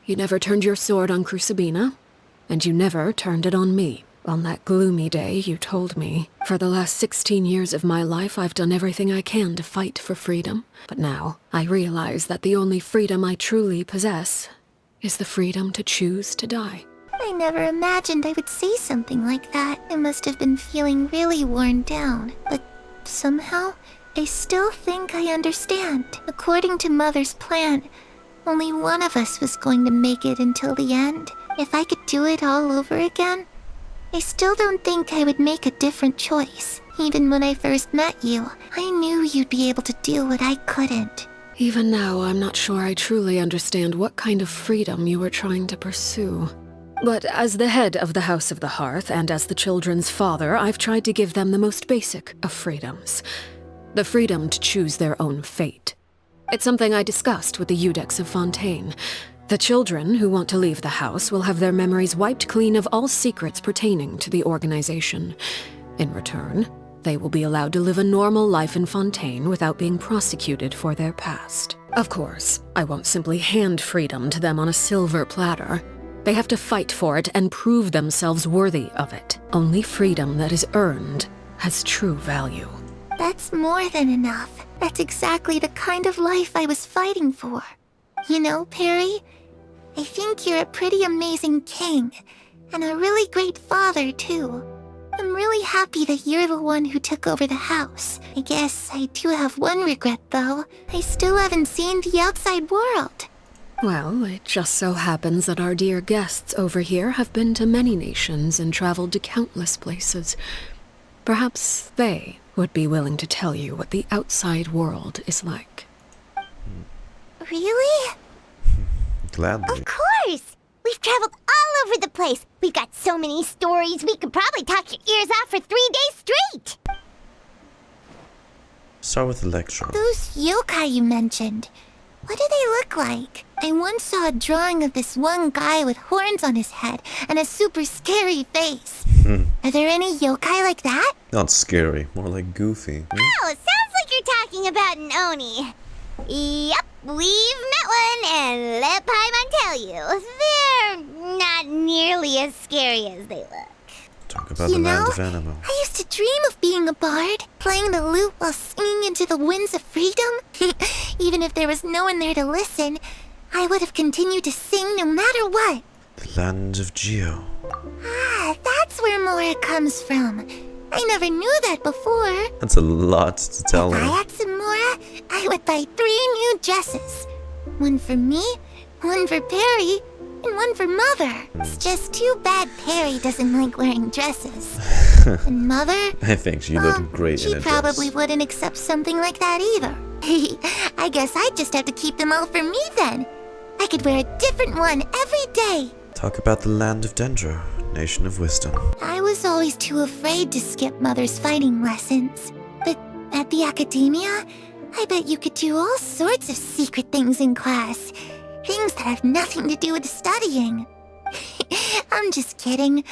you never turned your sword on Crucibina, and you never turned it on me. On that gloomy day, you told me, for the last 16 years of my life, I've done everything I can to fight for freedom. But now, I realize that the only freedom I truly possess is the freedom to choose to die. I never imagined I would say something like that. I must have been feeling really worn down. But somehow, I still think I understand. According to Mother's plan, only one of us was going to make it until the end. If I could do it all over again, I still don't think I would make a different choice. Even when I first met you, I knew you'd be able to do what I couldn't. Even now, I'm not sure I truly understand what kind of freedom you were trying to pursue. But as the head of the House of the Hearth and as the children's father, I've tried to give them the most basic of freedoms. The freedom to choose their own fate. It's something I discussed with the Iudex of Fontaine. The children who want to leave the house will have their memories wiped clean of all secrets pertaining to the organization. In return, they will be allowed to live a normal life in Fontaine without being prosecuted for their past. Of course, I won't simply hand freedom to them on a silver platter. They have to fight for it and prove themselves worthy of it. Only freedom that is earned has true value. That's more than enough. That's exactly the kind of life I was fighting for. You know, Perry, I think you're a pretty amazing king, and a really great father, too. I'm really happy that you're the one who took over the house. I guess I do have one regret, though. I still haven't seen the outside world. Well, it just so happens that our dear guests over here have been to many nations and traveled to countless places. Perhaps they would be willing to tell you what the outside world is like. Really? Gladly. Of course! We've traveled all over the place. We've got so many stories, we could probably talk your ears out for 3 days straight! Start with Electro. Those yokai you mentioned, what do they look like? I once saw a drawing of this one guy with horns on his head and a super scary face. Are there any yokai like that? Not scary, more like goofy. Oh, sounds like you're talking about an Oni. Yep, we've met one, and let Paimon tell you, they're not nearly as scary as they look. Talk about the land of animal. I used to dream of being a bard, playing the lute while singing into the winds of freedom. Even if there was no one there to listen, I would have continued to sing no matter what. The land of Geo. Ah, that's where Mora comes from. I never knew that before. That's a lot to tell If her. I had some Mora, I would buy 3 new dresses. One for me, one for Perry, and one for Mother. It's just too bad Perry doesn't like wearing dresses. And Mother? I think she looked great in She a probably dress. wouldn't accept something like that either. I guess I'd just have to keep them all for me then. I could wear a different one every day. Talk about the land of Dendro, nation of wisdom. I was always too afraid to skip Mother's fighting lessons. But at the academia, I bet you could do all sorts of secret things in class. Things that have nothing to do with studying. I'm just kidding.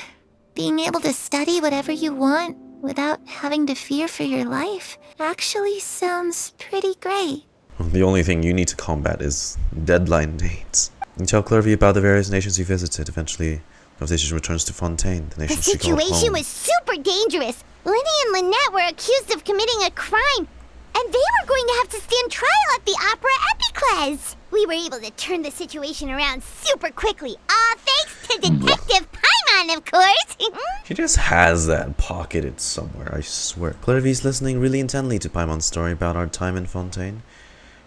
Being able to study whatever you want without having to fear for your life actually sounds pretty great. The only thing you need to combat is deadline dates. You tell Clervie about the various nations you visited. Eventually, conversation returns to Fontaine, the The nation she called situation home. was super dangerous. Lyney and Lynette were accused of committing a crime, and they were going to have to stand trial at the Opera Epicles. We were able to turn the situation around super quickly, all thanks to Detective Paimon, of course. She just has that pocketed somewhere, I swear. Clervie's listening really intently to Paimon's story about our time in Fontaine.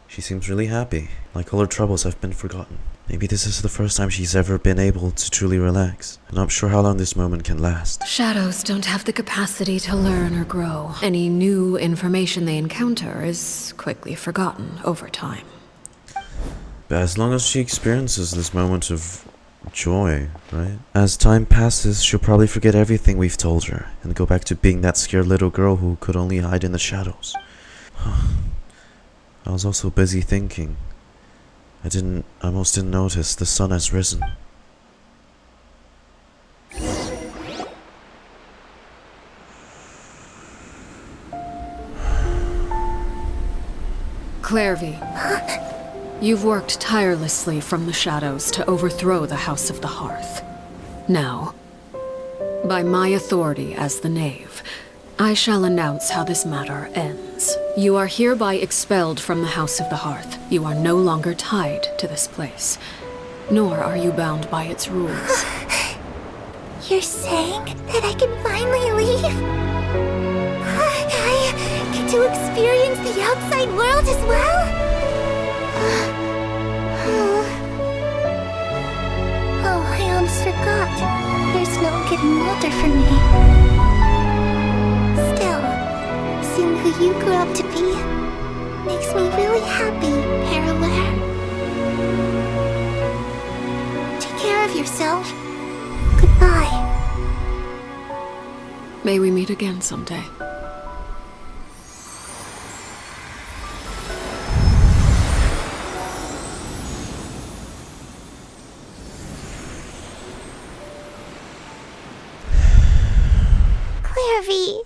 She seems really happy, like all her troubles have been forgotten. Maybe this is the first time she's ever been able to truly relax. I'm not sure how long this moment can last. Shadows don't have the capacity to learn or grow. Any new information they encounter is quickly forgotten over time. But as long as she experiences this moment of joy, right? As time passes, she'll probably forget everything we've told her and go back to being that scared little girl who could only hide in the shadows. I was also busy thinking. I almost didn't notice the sun has risen. Clervie, you've worked tirelessly from the shadows to overthrow the House of the Hearth. Now, by my authority as the Knave, I shall announce how this matter ends. You are hereby expelled from the House of the Hearth. You are no longer tied to this place, nor are you bound by its rules. You're saying that I can finally leave? I get to experience the outside world as well? Oh, I almost forgot. There's no getting older for me. Still, seeing who you grew up to be makes me really happy, Peruere. Take care of yourself. Goodbye. May we meet again someday. Clervie.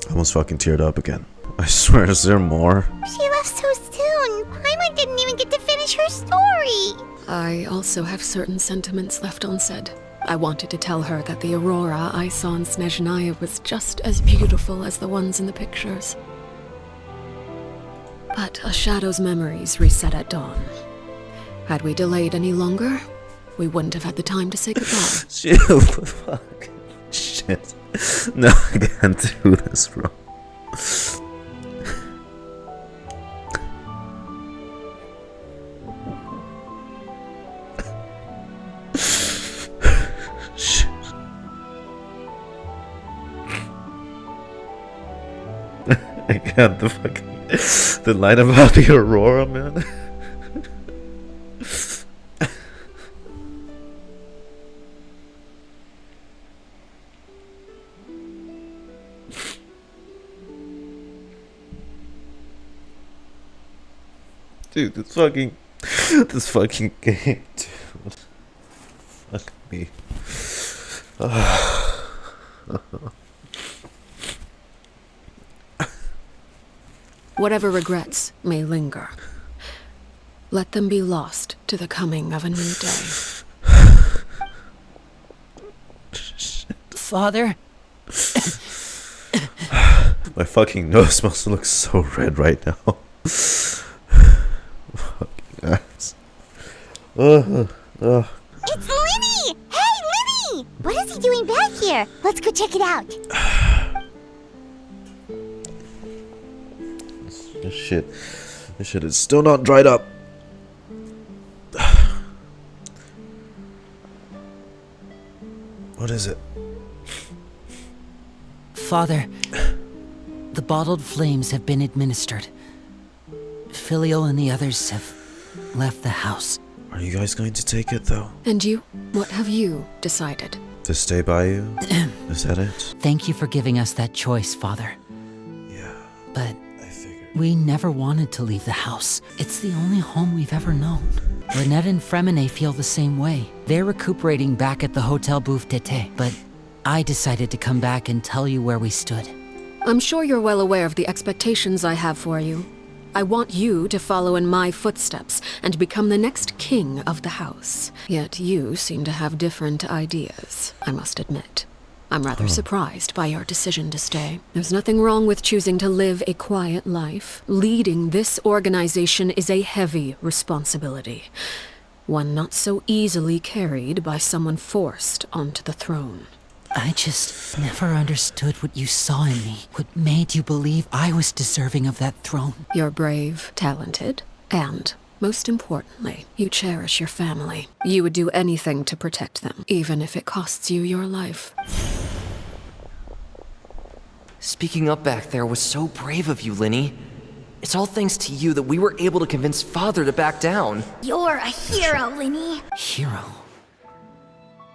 I almost fucking teared up again. I swear, is there more? She left so soon. Paimon didn't even get to finish her story. I also have certain sentiments left unsaid. I wanted to tell her that the aurora I saw in Snezhnaya was just as beautiful as the ones in the pictures. But a shadow's memories reset at dawn. Had we delayed any longer, we wouldn't have had the time to say goodbye. Shit, fuck. Shit. No, I can't do this, bro. Shit. I can't, the line about the aurora, man. Dude, this fucking game, dude. Fuck me. Whatever regrets may linger, let them be lost to the coming of a new day. Father? My fucking nose must look so red right now. Fucking ass. It's Lyney! Hey, Lyney! What is he doing back here? Let's go check it out. This shit is still not dried up. What is it? Father, the bottled flames have been administered. Filial and the others have left the house. Are you guys going to take it, though? And you? What have you decided? To stay by you? Is that it? Thank you for giving us that choice, Father. Yeah. But we never wanted to leave the house. It's the only home we've ever known. Lynette and Freminet feel the same way. They're recuperating back at the Hotel Bouffe d'été, but I decided to come back and tell you where we stood. I'm sure you're well aware of the expectations I have for you. I want you to follow in my footsteps and become the next king of the house. Yet you seem to have different ideas, I must admit. I'm rather surprised by your decision to stay. There's nothing wrong with choosing to live a quiet life. Leading this organization is a heavy responsibility. One not so easily carried by someone forced onto the throne. I just never understood what you saw in me. What made you believe I was deserving of that throne. You're brave, talented, and, most importantly, you cherish your family. You would do anything to protect them, even if it costs you your life. Speaking up back there was so brave of you, Lyney. It's all thanks to you that we were able to convince Father to back down. You're a hero, Lyney. Hero?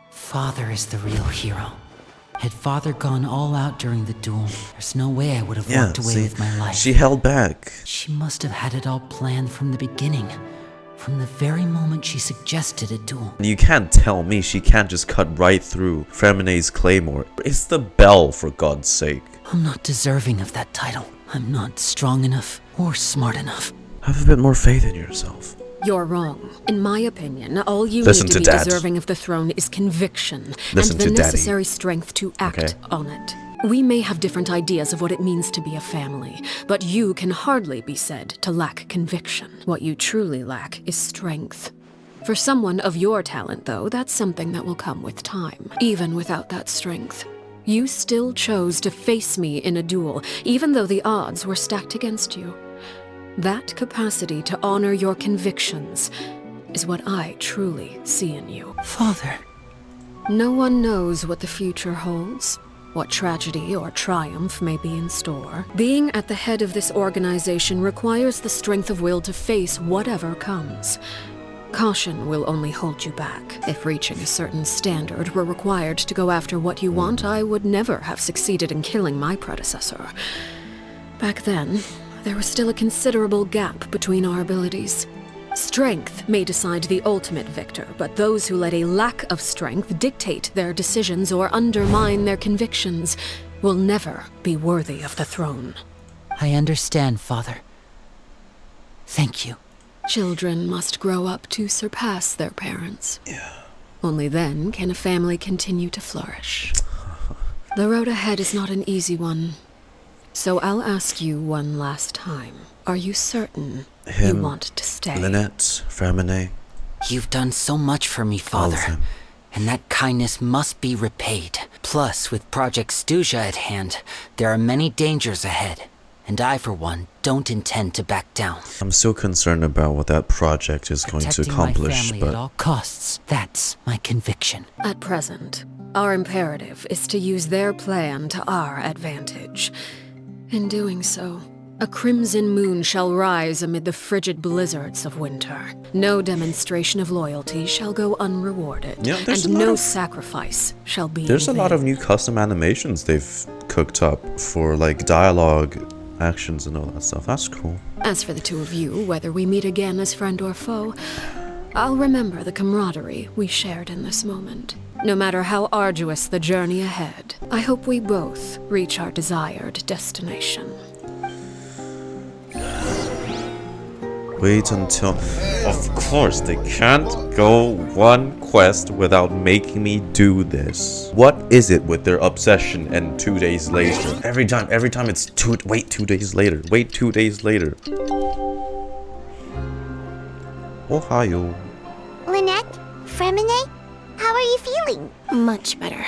Father is the real hero. Had Father gone all out during the duel, there's no way I would have walked away with my life. She held back. She must have had it all planned from the beginning. From the very moment she suggested a duel. You can't tell me she can't just cut right through Freminet's claymore. It's the bell, for God's sake. I'm not deserving of that title. I'm not strong enough or smart enough. Have a bit more faith in yourself. You're wrong. In my opinion, all you Listen need to be Dad. deserving of the throne is conviction Listen and the to Daddy. necessary strength to act on it. We may have different ideas of what it means to be a family, but you can hardly be said to lack conviction. What you truly lack is strength. For someone of your talent, though, that's something that will come with time. Even without that strength, you still chose to face me in a duel, even though the odds were stacked against you. That capacity to honor your convictions is what I truly see in you. Father. No one knows what the future holds, what tragedy or triumph may be in store. Being at the head of this organization requires the strength of will to face whatever comes. Caution will only hold you back. If reaching a certain standard were required to go after what you want, I would never have succeeded in killing my predecessor. Back then, there was still a considerable gap between our abilities. Strength may decide the ultimate victor, but those who let a lack of strength dictate their decisions or undermine their convictions will never be worthy of the throne. I understand, Father. Thank you. Children must grow up to surpass their parents. Only then can a family continue to flourish. The road ahead is not an easy one. So I'll ask you one last time. Are you certain you want to stay? Lynette, Freminet. You've done so much for me, Father. And that kindness must be repaid. Plus, with Project Stuja at hand, there are many dangers ahead. And I, for one, don't intend to back down. I'm so concerned about what that project is going to accomplish, my family but at all costs. That's my conviction. At present, our imperative is to use their plan to our advantage. In doing so, a crimson moon shall rise amid the frigid blizzards of winter. No demonstration of loyalty shall go unrewarded, and no sacrifice shall be there's a lot of new custom animations they've cooked up for like dialogue actions and all that stuff. That's cool. As for the two of you, whether we meet again as friend or foe, I'll remember the camaraderie we shared in this moment. No matter how arduous the journey ahead, I hope we both reach our desired destination. Wait until... Of course, they can't go one quest without making me do this. What is it with their obsession and 2 days later? Every time it's wait 2 days later. Wait 2 days later. Ohio. Lynette? Freminet? How are you feeling? Much better.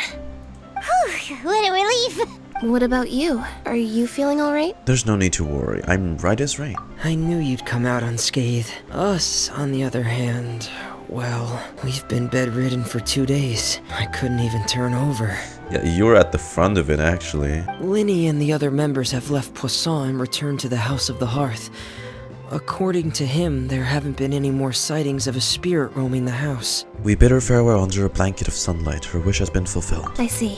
Whew, what a relief. What about you? Are you feeling alright? There's no need to worry. I'm right as rain. I knew you'd come out unscathed. Us, on the other hand, well, we've been bedridden for 2 days. I couldn't even turn over. Yeah, you're at the front of it, actually. Lyney and the other members have left Poisson and returned to the House of the Hearth. According to him, there haven't been any more sightings of a spirit roaming the house. We bid her farewell under a blanket of sunlight. Her wish has been fulfilled. I see.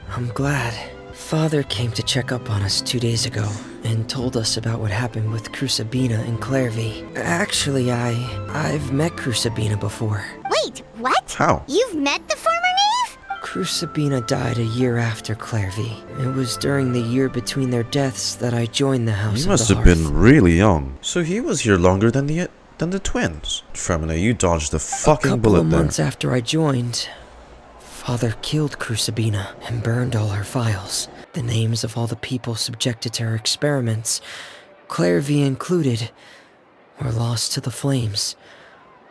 I'm glad. Father came to check up on us 2 days ago and told us about what happened with Crucibina and Clervie. Actually, I've met Crucibina before. Wait, what? How? You've met the former Knave? Crucibina died a year after Clervie. It was during the year between their deaths that I joined the House of the Hearth. You must have been really young. So he was here longer than the twins. Freminet, you dodged the fucking bullet there. A couple of months after I joined, Father killed Crucibina and burned all her files. The names of all the people subjected to her experiments, Clervie included, were lost to the flames,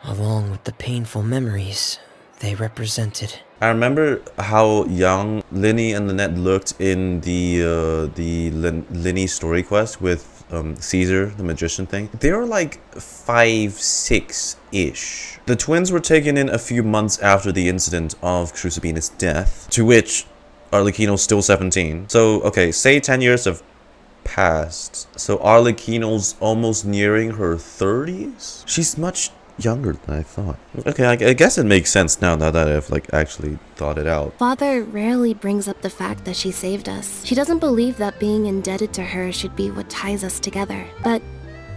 along with the painful memories they represented. I remember how young Lyney and Lynette looked in the Lyney story quest with Caesar, the magician thing. They were like 5, 6-ish. The twins were taken in a few months after the incident of Crucibina's death, to which Arlecchino's still 17. So, okay, say 10 years have passed. So Arlecchino's almost nearing her 30s? She's much younger than I thought. Okay, I guess it makes sense now that I've actually thought it out. Father rarely brings up the fact that she saved us. She doesn't believe that being indebted to her should be what ties us together. But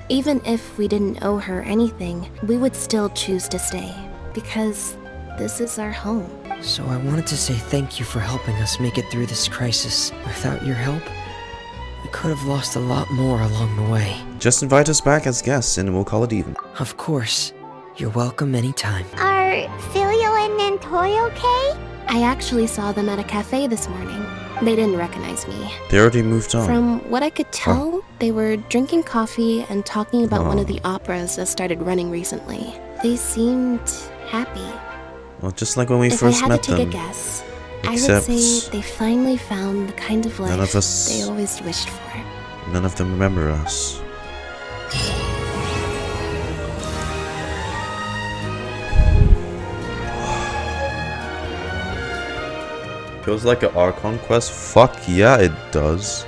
even if we didn't owe her anything, we would still choose to stay, because this is our home. So I wanted to say thank you for helping us make it through this crisis. Without your help, we could have lost a lot more along the way. Just invite us back as guests and we'll call it even. Of course. You're welcome anytime. Are Filio and Toy okay? I actually saw them at a cafe this morning. They didn't recognize me. They already moved on. From what I could tell, they were drinking coffee and talking about one of the operas that started running recently. They seemed happy. Well, just like when we first met them. If I had to take a guess, I would say they finally found the kind of life they always wished for. None of them remember us. Feels like an Archon quest? Fuck yeah, it does.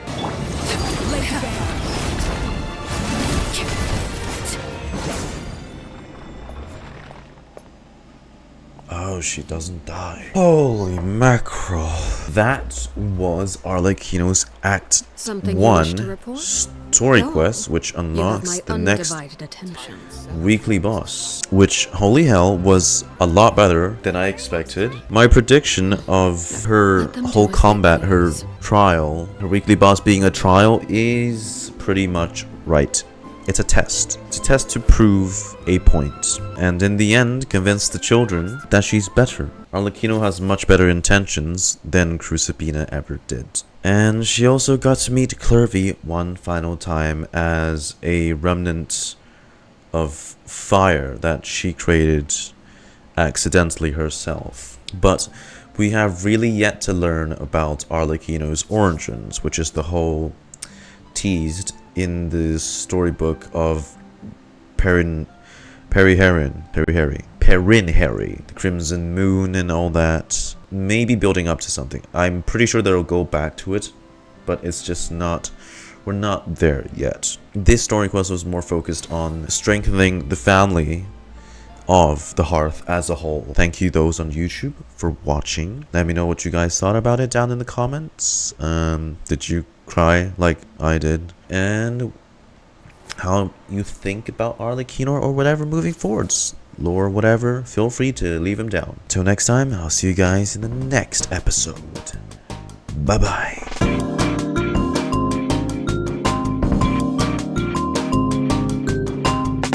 Oh, she doesn't die. Holy mackerel. That was Arlecchino's Act 1 story quest, which unlocks the next weekly boss. Which, holy hell, was a lot better than I expected. My prediction of her whole combat, her trial, her weekly boss being a trial is pretty much right. It's a test. It's a test to prove a point. And in the end, convince the children that she's better. Arlecchino has much better intentions than Crucibina ever did. And she also got to meet Clervie one final time as a remnant of fire that she created accidentally herself. But we have really yet to learn about Arlecchino's origins, which is the whole teased in the storybook of Perinheri, the Crimson Moon and all that. Maybe building up to something. I'm pretty sure they'll go back to it, but it's just not, we're not there yet. This story quest was more focused on strengthening the family of the Hearth as a whole. Thank you those on YouTube for watching. Let me know what you guys thought about it down in the comments. Did you cry like I did? and how you think about Arlecchino or whatever moving forwards. Lore, whatever, feel free to leave them down. Till next time, I'll see you guys in the next episode. Bye bye.